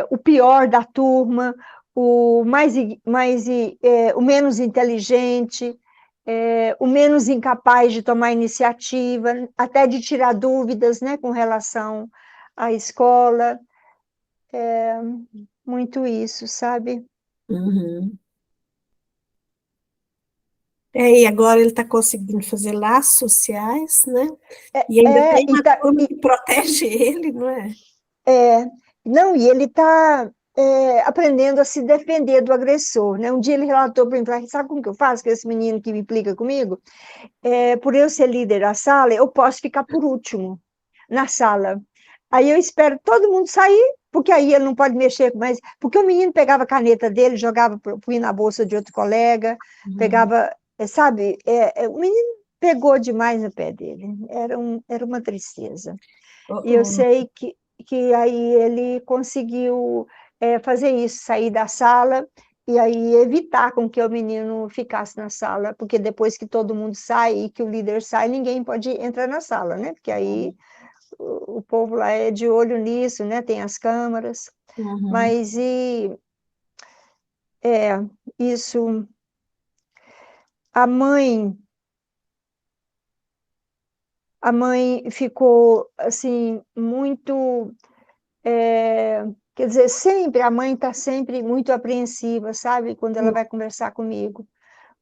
D: o pior da turma, o menos inteligente, o menos incapaz de tomar iniciativa, até de tirar dúvidas, né, com relação à escola. Muito isso, sabe?
A: E agora ele está conseguindo fazer laços sociais, né? E ainda tem uma turma que protege ele, não é?
D: Não, e ele está aprendendo a se defender do agressor, né? Um dia ele relatou para mim, sabe como que eu faço com esse menino que me implica comigo? Por eu ser líder da sala, eu posso ficar por último na sala. Aí eu espero todo mundo sair, porque aí ele não pode mexer mais, porque o menino pegava a caneta dele, jogava, punha na bolsa de outro colega, pegava, sabe, o menino pegou demais no pé dele, era uma tristeza. E eu sei que aí ele conseguiu fazer isso, sair da sala e aí evitar com que o menino ficasse na sala, porque depois que todo mundo sai e que o líder sai, ninguém pode entrar na sala, né? Porque aí o povo lá é de olho nisso, né? Tem as câmaras. Mas isso... A mãe ficou, assim, muito... quer dizer, sempre, a mãe está sempre muito apreensiva, sabe? Quando ela vai conversar comigo.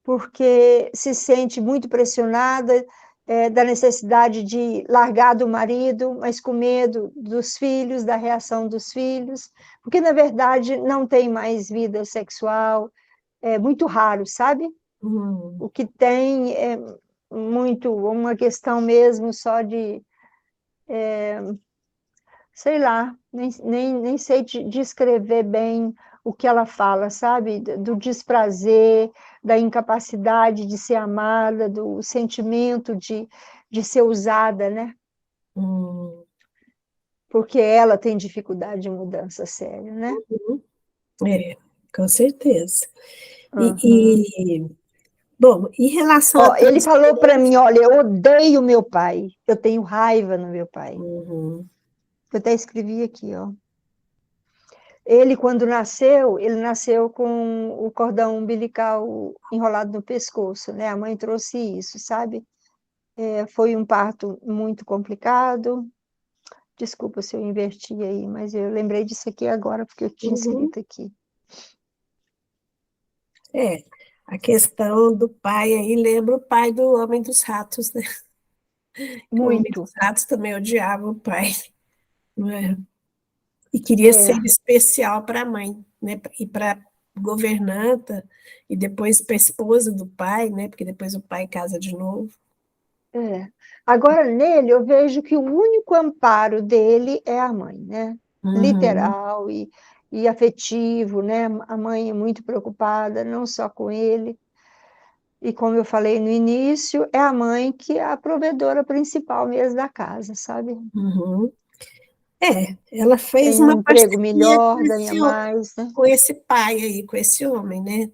D: Porque se sente muito pressionada da necessidade de largar do marido, mas com medo dos filhos, da reação dos filhos, porque, na verdade, não tem mais vida sexual, é muito raro, sabe? O que tem é muito uma questão mesmo só de, sei lá, nem sei descrever bem o que ela fala, sabe? Do desprazer, da incapacidade de ser amada, do sentimento de ser usada, né? Porque ela tem dificuldade de mudança séria, né?
A: Com certeza. Bom, em relação a...
D: Ele falou para mim, olha, eu odeio meu pai, eu tenho raiva no meu pai. Eu até escrevi aqui, ó. Ele, quando nasceu, ele nasceu com o cordão umbilical enrolado no pescoço, né? A mãe trouxe isso, sabe? Foi um parto muito complicado. Desculpa se eu inverti aí, mas eu lembrei disso aqui agora, porque eu tinha
A: Uhum.
D: escrito aqui.
A: A questão do pai aí lembra o pai do Homem dos Ratos, né? O Homem
D: Muito.
A: dos Ratos também odiava o pai, não é? E queria ser
D: É,
A: especial para a mãe, né? E para governanta, e depois para a esposa do pai, né? Porque depois o pai casa de novo.
D: é. Agora, nele, eu vejo que o único amparo dele é a mãe, né?
A: Uhum,
D: Literal e afetivo, né? A mãe é muito preocupada, não só com ele. E como eu falei no início, é a mãe que é a provedora principal mesmo da casa, sabe?
A: uhum. Ela fez
D: Tem um
A: uma
D: emprego
A: parceria
D: melhor, ganha mais, né?
A: com esse pai aí, com esse homem, né?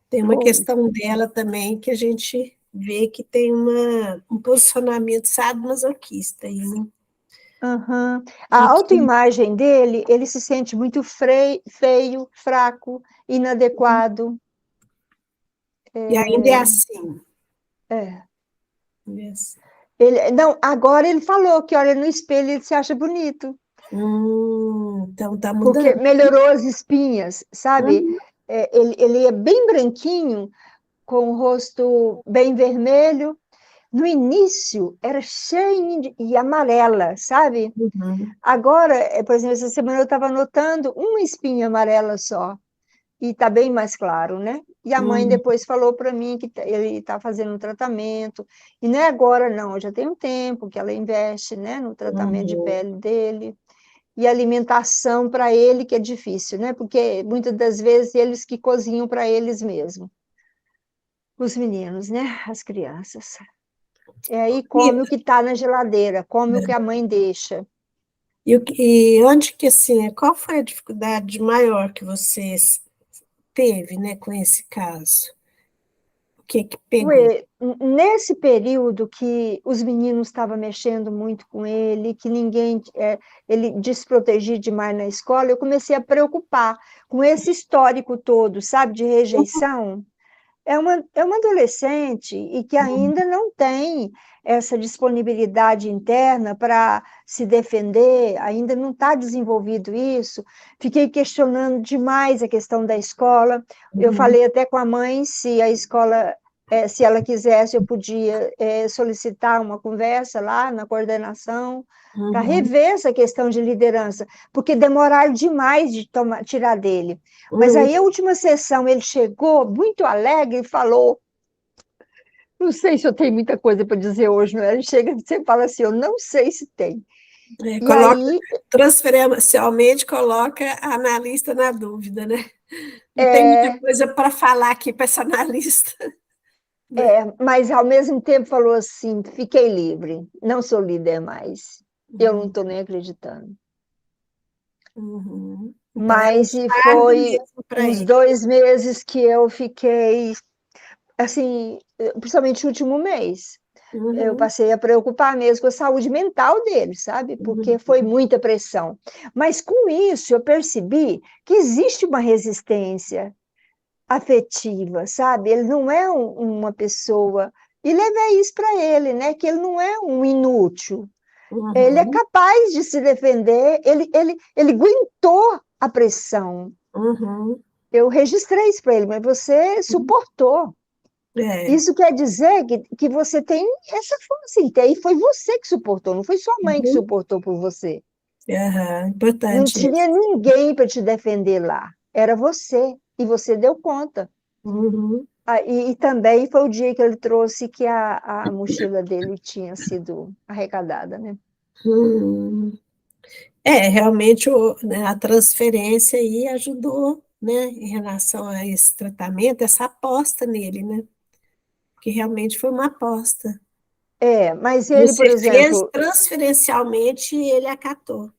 A: Tem uma
D: Foi.
A: questão dela também que a gente vê que tem um posicionamento sadomasoquista aí, né?
D: Aham. A
A: E que
D: autoimagem dele, ele se sente muito feio, fraco, inadequado.
A: e ainda é
D: É,
A: assim.
D: é.
A: Ainda é assim.
D: Não, agora ele falou que olha no espelho e ele se acha bonito,
A: Então tá
D: porque
A: mudando.
D: melhorou as espinhas, sabe?
A: Uhum,
D: Ele é bem branquinho, com o rosto bem vermelho. No início era cheio e amarela, sabe?
A: uhum,
D: Agora, por exemplo, essa semana eu estava notando uma espinha amarela só, e está bem mais claro, né? E a mãe
A: uhum,
D: depois falou para mim que ele está fazendo um tratamento, e não é agora, não, já tem um tempo que ela investe, né, no tratamento de
A: uhum,
D: pele dele, e alimentação para ele, que é difícil, né? Porque muitas das vezes eles que cozinham para eles mesmos, os meninos, né? As crianças. Aí
A: E,
D: come o que está na geladeira, come o que a mãe deixa.
A: e onde que assim, qual foi a dificuldade maior que você teve, né, com esse caso? O que que pegou?
D: Nesse período que os meninos estavam mexendo muito com ele, que ninguém, ele desprotegia demais na escola, eu comecei a preocupar com esse histórico todo, sabe, de rejeição. É uma adolescente e que ainda não tem essa disponibilidade interna para se defender, ainda não está desenvolvido isso. Fiquei questionando demais a questão da escola. Eu
A: Uhum,
D: falei até com a mãe se a escola, se ela quisesse, eu podia solicitar uma conversa lá na coordenação para
A: uhum,
D: rever essa questão de liderança, porque demoraram demais de tirar dele. Mas
A: uhum.
D: aí, a última sessão, ele chegou muito alegre e falou: Não sei se eu tenho muita coisa para dizer hoje, não é? Ele chega e você fala assim: Eu não sei se tem. E
A: Coloca,
D: aí,
A: transferencialmente coloca a analista na dúvida, né? Não tem muita
D: é,
A: coisa para falar aqui para essa analista, né?
D: mas ao mesmo tempo falou assim: Fiquei livre, não sou líder mais. Eu não
A: Uhum,
D: estou nem acreditando.
A: uhum. Então é um
D: Mas e
A: fardo
D: foi
A: mesmo para
D: uns
A: ele.
D: 2 meses que eu fiquei, assim, principalmente o último mês. Eu
A: Uhum,
D: passei a preocupar mesmo com a saúde mental dele, sabe? Porque
A: uhum,
D: foi muita pressão. Mas com isso eu percebi que existe uma resistência afetiva, sabe? Ele não é uma pessoa. E levei isso para ele, né? Que ele não é um inútil. Ele é
A: uhum,
D: capaz de se defender, ele aguentou a pressão.
A: uhum.
D: Eu registrei isso para ele, mas você suportou.
A: É,
D: Isso quer dizer que você tem essa força interna, e foi você que suportou, não foi sua mãe que
A: uhum,
D: suportou por você.
A: aham,
D: Não
A: importante
D: tinha
A: isso.
D: ninguém para te defender lá, era você, e você deu conta.
A: Uhum,
D: E também foi o dia que ele trouxe que a mochila dele tinha sido arrecadada, né?
A: uhum. Realmente né, a transferência aí ajudou, né, em relação a esse tratamento, essa aposta nele, né? Que realmente foi uma aposta.
D: Mas ele, por
A: Você fez
D: exemplo,
A: transferencialmente e ele acatou.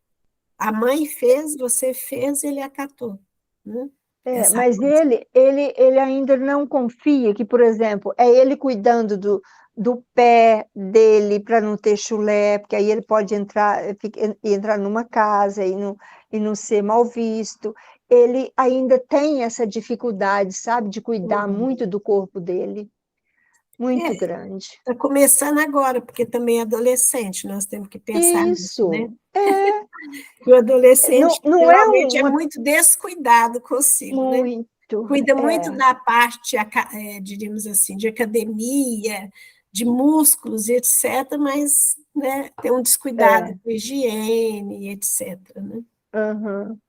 A: A mãe fez, você fez, ele acatou, né? Essa
D: mas
A: aposta.
D: ele ainda não confia que, por exemplo, é ele cuidando do pé dele para não ter chulé, porque aí ele pode entrar numa casa e não ser mal visto. ele ainda tem essa dificuldade, sabe, de cuidar
A: Uhum.
D: muito do corpo dele, muito
A: É,
D: grande.
A: está começando agora, porque também é adolescente, nós temos que pensar nisso, né?
D: Isso, é,
A: O adolescente
D: não é
A: geralmente é
D: uma
A: muito descuidado consigo, né?
D: muito,
A: Cuida muito da parte, diríamos assim, de academia, de músculos e etc., mas, né, tem um descuidado
D: é,
A: com higiene, etc., né?
D: aham,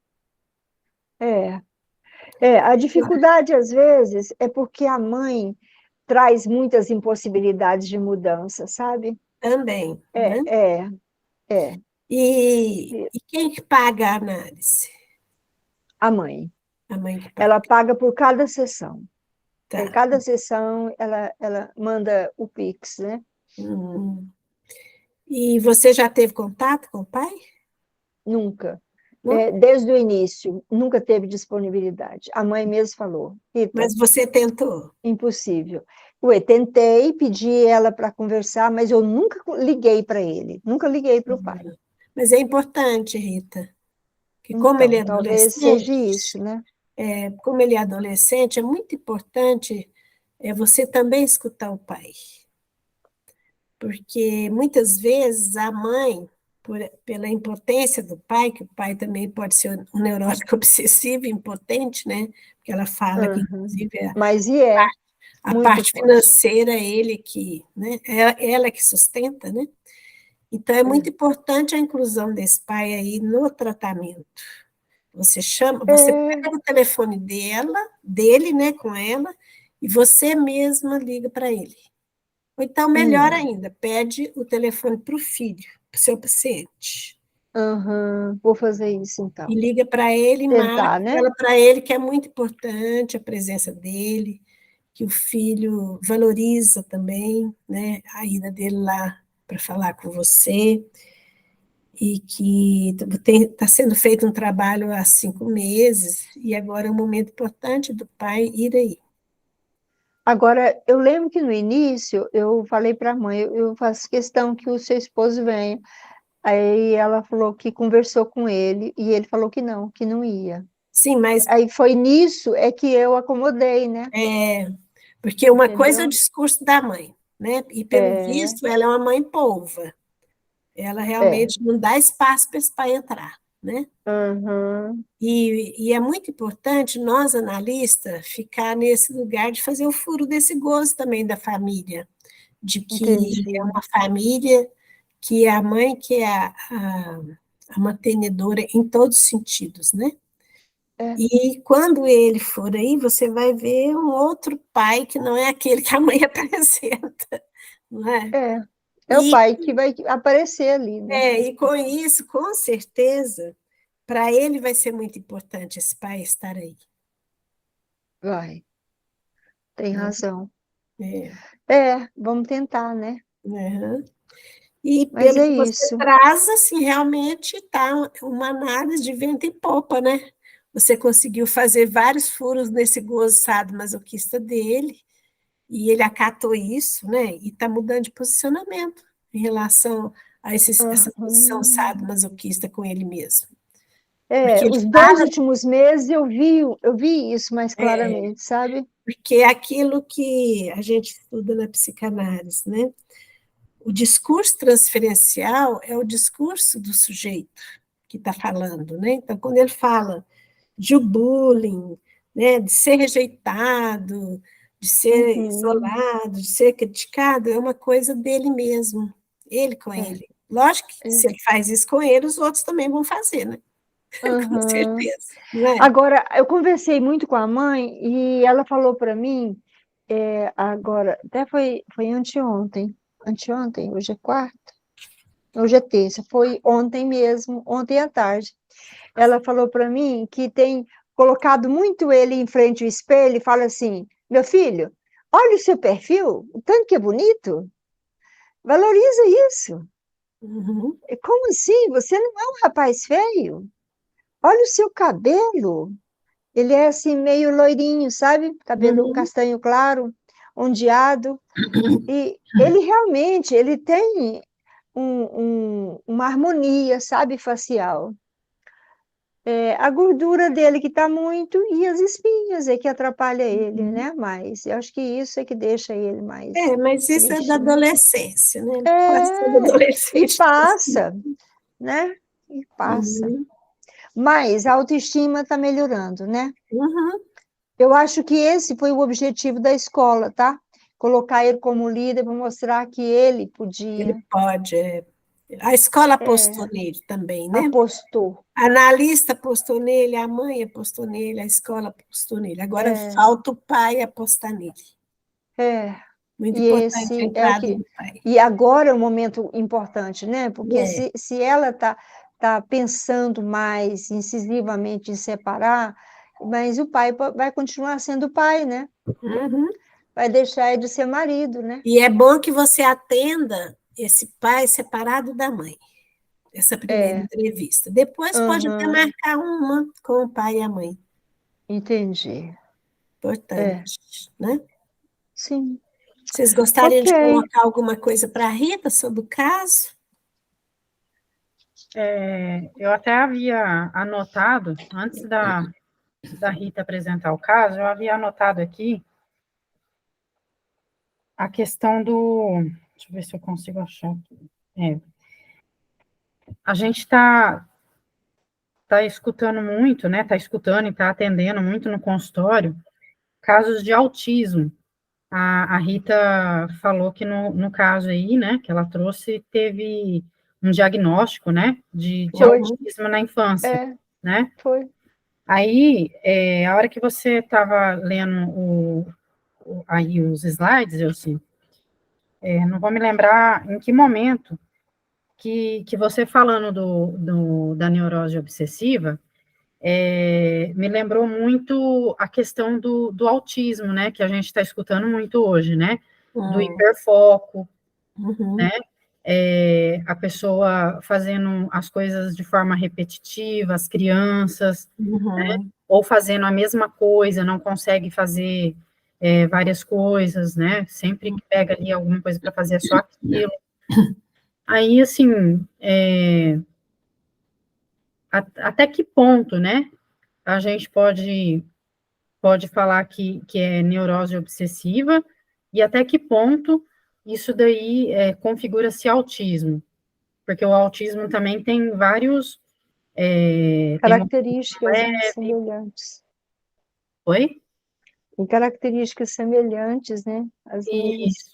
D: é. A dificuldade, às vezes, é porque a mãe traz muitas impossibilidades de mudança, sabe?
A: Também,
D: É,
A: né?
D: é, é.
A: E quem que paga a análise?
D: A mãe.
A: A mãe que
D: Ela
A: paga,
D: paga por cada sessão.
A: tá.
D: Cada sessão, ela manda o Pix, né?
A: Hum. E você já teve contato com o pai?
D: Nunca.
A: Não?
D: Desde o início, nunca teve disponibilidade. A mãe mesmo falou, Rita,
A: Mas você tentou.
D: impossível. Ué, tentei, pedi ela para conversar, mas eu nunca liguei para ele, nunca liguei para o pai.
A: Mas é importante, Rita, que
D: Então, talvez seja isso, né?
A: como ele é adolescente, é muito importante você também escutar o pai. Porque muitas vezes a mãe, pela impotência do pai, que o pai também pode ser um neurótico obsessivo, impotente, né? Porque ela fala que,
D: Uhum.
A: inclusive,
D: Mas
A: a
D: muito
A: parte
D: forte.
A: financeira é ele que, né? Ela que sustenta, né? Então, é muito importante a inclusão desse pai aí no tratamento. Você chama, você
D: É,
A: pega o telefone dele, né, com ela, e você mesma liga para ele. Ou então, melhor
D: hum,
A: ainda, pede o telefone para o filho, para o seu paciente.
D: vou fazer isso então.
A: E liga para ele e marca,
D: Tentar, né?
A: fala para ele que é muito importante a presença dele, que o filho valoriza também, né, a ida dele lá para falar com você, e que está sendo feito um trabalho há 5 meses, e agora é um momento importante do pai ir aí.
D: Agora, eu lembro que no início eu falei para a mãe, eu faço questão que o seu esposo venha. Aí ela falou que conversou com ele e ele falou que não ia.
A: Sim, mas
D: Aí foi nisso é que eu acomodei, né?
A: porque uma coisa é o
D: Entendeu?
A: discurso da mãe, né? E pelo
D: É,
A: visto, ela é uma mãe polva. Ela
D: é.
A: realmente não dá espaço para esse pai entrar, né?
D: Uhum,
A: E é muito importante nós, analistas, ficar nesse lugar de fazer o furo desse gozo também da família, de que é
D: entendi.
A: uma família que é a mãe que é a mantenedora em todos os sentidos, né?
D: É,
A: E quando ele for aí, você vai ver um outro pai que não é aquele que a mãe apresenta, não é?
D: é. É o
A: E,
D: pai que vai aparecer ali, né?
A: e com isso, com certeza, para ele vai ser muito importante esse pai estar aí,
D: Vai, tem
A: né?
D: razão.
A: É,
D: Vamos tentar, né?
A: né? E
D: Mas
A: pelo
D: é
A: que você
D: isso.
A: traz, assim, realmente está uma análise de vento em popa, né? Você conseguiu fazer vários furos nesse gozo sadomasoquista dele, e ele acatou isso, né? E está mudando de posicionamento em relação a essa posição
D: Uhum.
A: sadomasoquista com ele mesmo. Porque ele
D: Os dois
A: fala,
D: últimos meses eu vi isso mais claramente, sabe?
A: porque é aquilo que a gente estuda na psicanálise, né? O discurso transferencial é o discurso do sujeito que está falando, né? Então, quando ele fala de bullying, né, de ser rejeitado, de ser
D: Uhum.
A: isolado, de ser criticado, é uma coisa dele mesmo, ele com
D: É,
A: ele. Lógico que
D: é.
A: se ele faz isso com ele, os outros também vão fazer, né? Com
D: Uhum.
A: certeza, não é?
D: Agora, eu conversei muito com a mãe e ela falou para mim, agora, até foi anteontem, hoje é quarta, hoje é terça, foi ontem mesmo, ontem à tarde. Ela falou para mim que tem colocado muito ele em frente ao espelho e fala assim: meu filho, olha o seu perfil, o tanto que é bonito, valoriza isso.
A: Uhum,
D: Como assim? Você não é um rapaz feio? Olha o seu cabelo. Ele é assim, meio loirinho, sabe? Cabelo
A: uhum.
D: castanho claro, ondeado. E ele realmente, ele tem uma harmonia, sabe, facial. A gordura dele que está muito e as espinhas é que atrapalha ele, né? Mas eu acho que isso é que deixa ele mais
A: Mas isso é da
D: triste, né?
A: adolescência, né? Quase todo
D: E
A: adolescente.
D: passa, né? E passa.
A: Uhum,
D: Mas a autoestima está melhorando, né?
A: uhum.
D: Eu acho que esse foi o objetivo da escola, tá? Colocar ele como líder para mostrar que ele podia.
A: Ele pode. A escola apostou nele também, né?
D: Apostou.
A: A analista apostou nele, a mãe apostou nele, a escola apostou nele. Agora falta o pai apostar nele.
D: É.
A: Muito
D: E
A: importante a
D: esse é o
A: entrada
D: que.
A: do pai.
D: E agora é um momento importante, né? Porque se ela tá pensando mais incisivamente em separar, mas o pai vai continuar sendo pai, né?
A: Uhum.
D: Vai deixar ele de ser marido, né?
A: E é bom que você atenda esse pai separado da mãe, essa primeira entrevista. Depois pode até
D: Aham,
A: marcar uma com o pai e a mãe.
D: entendi.
A: Importante, né?
D: Sim.
A: Vocês gostariam
D: Ok.
A: de colocar alguma coisa para a Rita sobre o caso?
B: Eu até havia anotado, antes da Rita apresentar o caso, eu havia anotado aqui a questão do. Deixa eu ver se eu consigo achar aqui. A gente tá escutando muito, né? Está escutando e está atendendo muito no consultório casos de autismo. A Rita falou que no caso aí, né, que ela trouxe, teve um diagnóstico, né, de
D: Foi.
B: autismo na infância, né?
D: Foi.
B: Aí, a hora que você estava lendo aí os slides, eu assim, não vou me lembrar em que momento que você falando da neurose obsessiva, me lembrou muito a questão do autismo, né, que a gente está escutando muito hoje, né, do hiperfoco, né, a pessoa fazendo as coisas de forma repetitiva, as crianças, né, ou fazendo a mesma coisa, não consegue fazer várias coisas, né, sempre que pega ali alguma coisa para fazer é só aquilo. Aí, assim, até que ponto, né, a gente pode falar que é neurose obsessiva, e até que ponto isso daí configura-se autismo, porque o autismo também tem vários... tem um
D: Características, né,
B: leve...
D: semelhantes.
B: Oi?
D: E características semelhantes, né, às vezes.
B: Isso.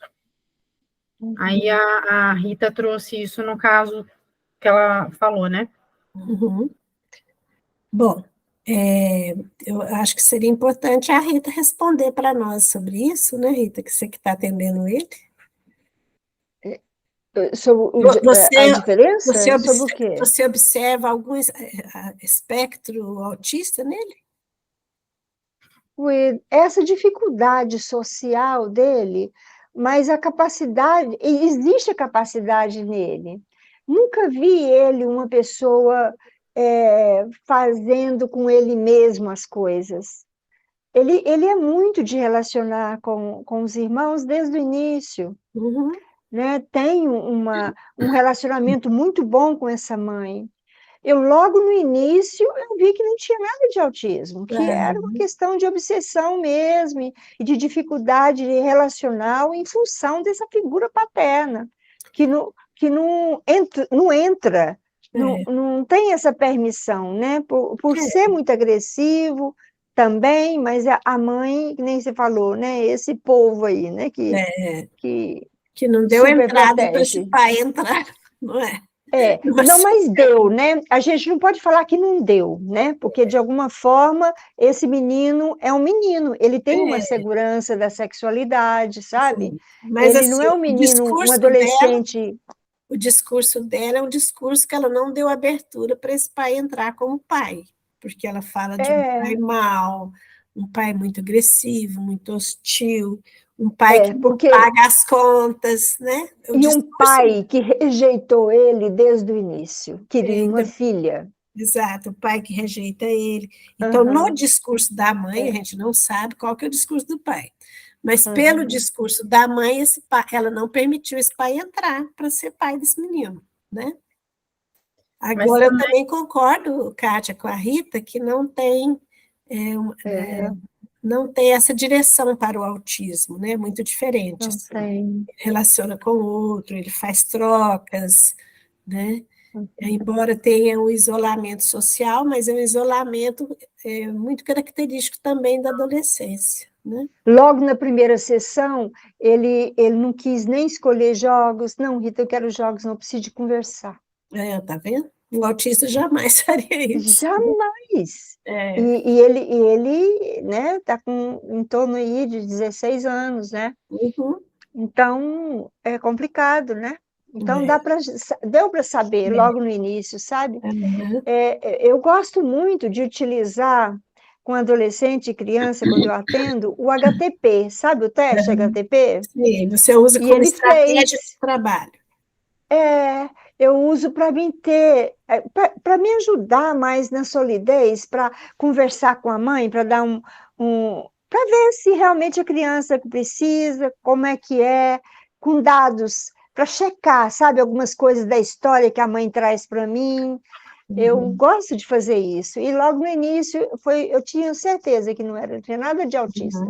B: Aí a Rita trouxe isso no caso que ela falou, né?
A: Uhum. Bom, eu acho que seria importante a Rita responder para nós sobre isso, né, Rita, que você que está atendendo ele.
D: Sobre a diferença? Sobre o quê?
A: Você observa algum espectro autista nele?
D: Essa dificuldade social dele, mas a capacidade, existe a capacidade nele. Nunca vi ele, uma pessoa, fazendo com ele mesmo as coisas. Ele é muito de relacionar com os irmãos desde o início, né? Tem um relacionamento muito bom com essa mãe. Eu, logo no início, eu vi que não tinha nada de autismo, que era uma questão de obsessão mesmo, e de dificuldade relacional em função dessa figura paterna, que não entra, não tem essa permissão, né? Por ser muito agressivo também, mas a mãe, que nem você falou, né? Esse povo aí, né?
A: Que não deu
D: super
A: entrada para esse
D: protege.
A: pai entrar, não é?
D: Não, mas deu, né? A gente não pode falar que não deu, né? Porque, de alguma forma, esse menino é um menino, ele tem uma segurança da sexualidade, sabe?
A: Mas,
D: ele
A: assim,
D: não é um menino, um adolescente...
A: O discurso dela é um discurso que ela não deu abertura para esse pai entrar como pai, porque ela fala de um pai mau, um pai muito agressivo, muito hostil, um pai que não paga as contas, né?
D: E um pai que rejeitou ele desde o início, queria uma filha.
A: Exato, o pai que rejeita ele. Então, no discurso da mãe, a gente não sabe qual que é o discurso do pai. Mas pelo discurso da mãe, ela não permitiu esse pai entrar para ser pai desse menino, né? Agora, eu também concordo, Kátia, com a Rita, que não tem, não tem essa direção para o autismo, né? Muito diferente.
D: Não
A: Assim.
D: tem.
A: Ele relaciona com o outro, ele faz trocas, né? Embora tenha o isolamento social, mas é um isolamento muito característico também da adolescência, né?
D: Logo na primeira sessão, ele não quis nem escolher jogos. Não, Rita, eu quero jogos, não preciso de conversar.
A: Tá vendo? O autista jamais faria isso.
D: Jamais!
A: É.
D: E ele, né, está com em torno aí de 16 anos, né?
A: Uhum.
D: Então, é complicado, né? Então, deu para saber logo no início, sabe?
A: Uhum.
D: Eu gosto muito de utilizar com adolescente e criança, quando eu atendo, o HTP, sabe o teste HTP?
A: Sim, você usa
D: E
A: como
D: ele
A: estratégia
D: fez.
A: de trabalho.
D: Eu uso para mim ter, para me ajudar mais na solidez, para conversar com a mãe, para dar para ver se realmente a criança precisa, como é, com dados, para checar, sabe, algumas coisas da história que a mãe traz para mim. Eu gosto de fazer isso. E logo no início eu tinha certeza que não tinha nada de autista.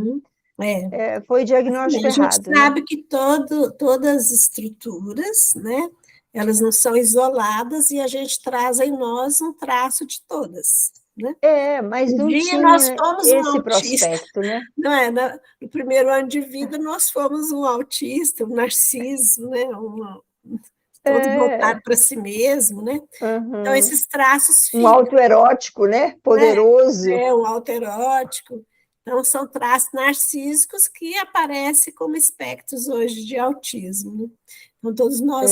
D: Foi diagnóstico
A: A gente
D: errado,
A: sabe
D: né?
A: que todas as estruturas, né, elas não são isoladas e a gente traz em nós um traço de todas, né?
D: Mas não
A: Nós
D: tinha
A: fomos um
D: esse
A: autista,
D: prospecto, né?
A: não é? No primeiro ano de vida, nós fomos um autista, um narciso, né? Todo voltado para si mesmo, né? Então, esses traços
D: Um
A: ficam,
D: autoerótico, né?
A: né?
D: Poderoso.
A: Um autoerótico. Então, são traços narcísicos que aparecem como espectros hoje de autismo, né? Então, todos nós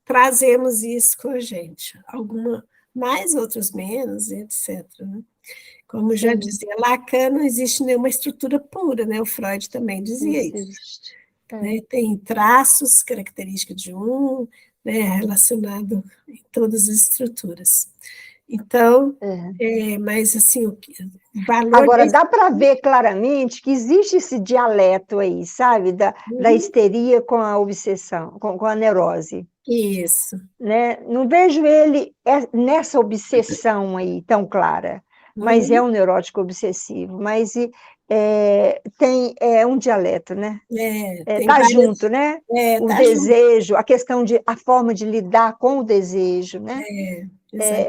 A: trazemos isso com a gente. Alguma mais, outros menos, etc. Né? Como já dizia Lacan, não existe nenhuma estrutura pura, né? O Freud também dizia isso. Né? Tem traços, características de um, né? Relacionado em todas as estruturas. Então, mas assim, o valor...
D: Agora, dá para ver claramente que existe esse dialeto aí, sabe? Da histeria com a obsessão, com a neurose.
A: Isso.
D: Né? Não vejo ele nessa obsessão aí tão clara, mas é um neurótico obsessivo, mas tem um dialeto, né? Tá junto, né? O
A: tá
D: desejo, a forma de lidar com o desejo, né?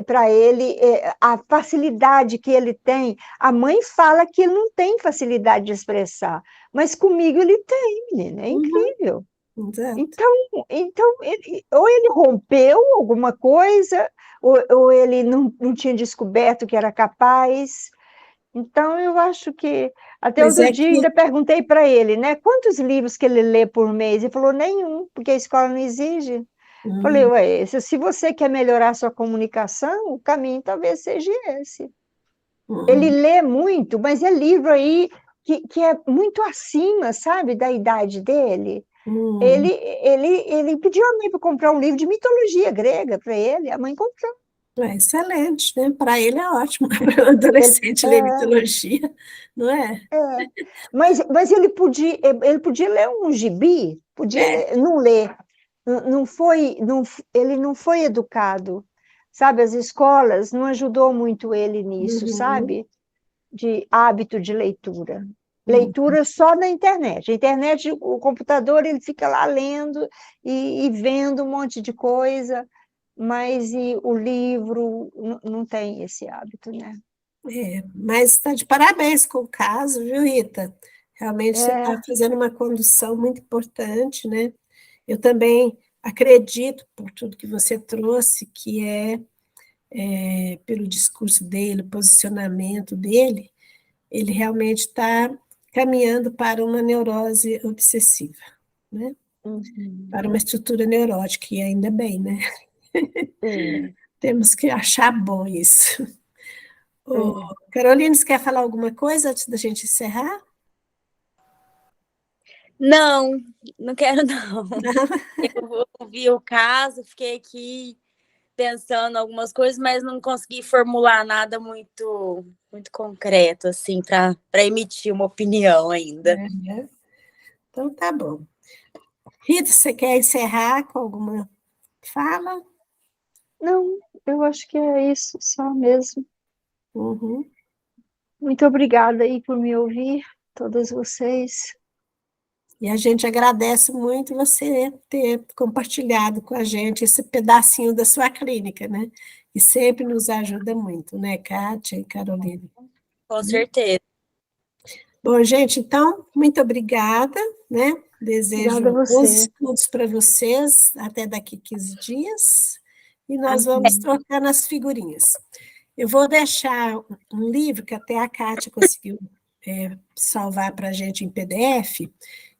D: Para ele, a facilidade que ele tem, a mãe fala que ele não tem facilidade de expressar, mas comigo ele tem, menina, é incrível. Então ou ele rompeu alguma coisa, ou ele não tinha descoberto que era capaz. Então, eu acho que, até outro dia, ainda perguntei para ele, né, quantos livros que ele lê por mês? Ele falou, nenhum, porque a escola não exige. Falei, ué, se você quer melhorar a sua comunicação, o caminho talvez seja esse. Ele lê muito, mas é livro aí que é muito acima, sabe, da idade dele. Ele pediu a mãe para comprar um livro de mitologia grega para ele, a mãe comprou.
A: Excelente, né? Para ele é ótimo, para o adolescente ler mitologia, não é?
D: Mas ele podia ler um gibi, não ler. Ele não foi educado, sabe? As escolas não ajudou muito ele nisso, sabe? De hábito de leitura. Leitura só na internet. A internet, o computador, ele fica lá lendo e vendo um monte de coisa, mas o livro não tem esse hábito, né?
A: Mas está de parabéns com o caso, viu, Rita? Realmente você está fazendo uma condução muito importante, né? Eu também acredito, por tudo que você trouxe, que pelo discurso dele, o posicionamento dele, ele realmente está caminhando para uma neurose obsessiva, né? Para uma estrutura neurótica, e ainda bem, né? Temos que achar bom isso. Carolina, você quer falar alguma coisa antes da gente encerrar?
C: Não, não quero não. Eu ouvi o caso, fiquei aqui pensando algumas coisas, mas não consegui formular nada muito concreto assim para emitir uma opinião ainda.
A: Então tá bom. Rita, você quer encerrar com alguma fala?
D: Não, eu acho que é isso só mesmo.
A: Uhum.
D: Muito obrigada aí por me ouvir, todas vocês.
A: E a gente agradece muito você ter compartilhado com a gente esse pedacinho da sua clínica, né? E sempre nos ajuda muito, né, Kátia e Carolina?
C: Com certeza.
A: Bom, gente, então, muito obrigada, né? Desejo
D: Obrigada a
A: bons
D: você.
A: estudos para vocês até daqui 15 dias. E nós vamos trocar nas figurinhas. Eu vou deixar um livro que até a Kátia conseguiu salvar para a gente em PDF.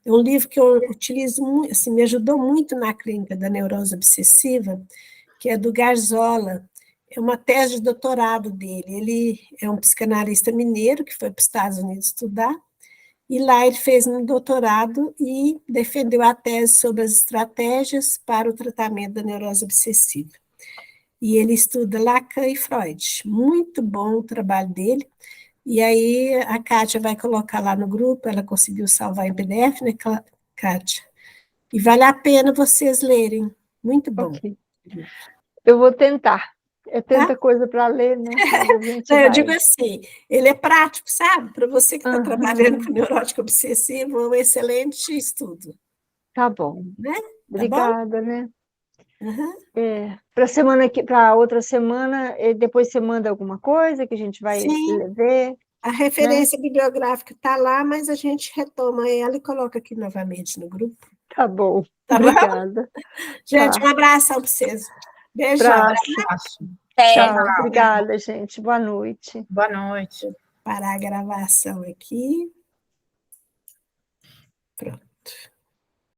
A: É um livro que eu utilizo muito, assim, me ajudou muito na clínica da neurose obsessiva, que é do Garzola. É uma tese de doutorado dele. Ele é um psicanalista mineiro que foi para os Estados Unidos estudar, e lá ele fez um doutorado e defendeu a tese sobre as estratégias para o tratamento da neurose obsessiva. E ele estuda Lacan e Freud. Muito bom o trabalho dele. E aí a Kátia vai colocar lá no grupo, ela conseguiu salvar em PDF, né, Kátia? E vale a pena vocês lerem. Muito bom.
D: Ok. Eu vou tentar. É tanta
A: Tá?
D: coisa para ler, né? Mas a gente
A: Não, eu
D: vai.
A: digo assim, ele é prático, sabe? Para você que está
D: Aham.
A: trabalhando com neurótico obsessivo, é um excelente estudo,
D: Tá bom.
A: né? Tá bom?
D: Obrigada, né?
A: Uhum.
D: Para outra semana, depois você manda alguma coisa que a gente vai
A: Sim,
D: ver,
A: a
D: né?
A: referência bibliográfica está lá, mas a gente retoma ela e coloca aqui novamente no grupo.
D: Tá bom.
A: Tá bom?
D: Obrigada.
A: Gente,
D: Tá.
A: um abração para vocês. Beijão.
D: Abraço.
C: É,
D: Tchau. Obrigada, gente. Boa noite.
B: Boa noite.
A: Parar a gravação aqui. Pronto.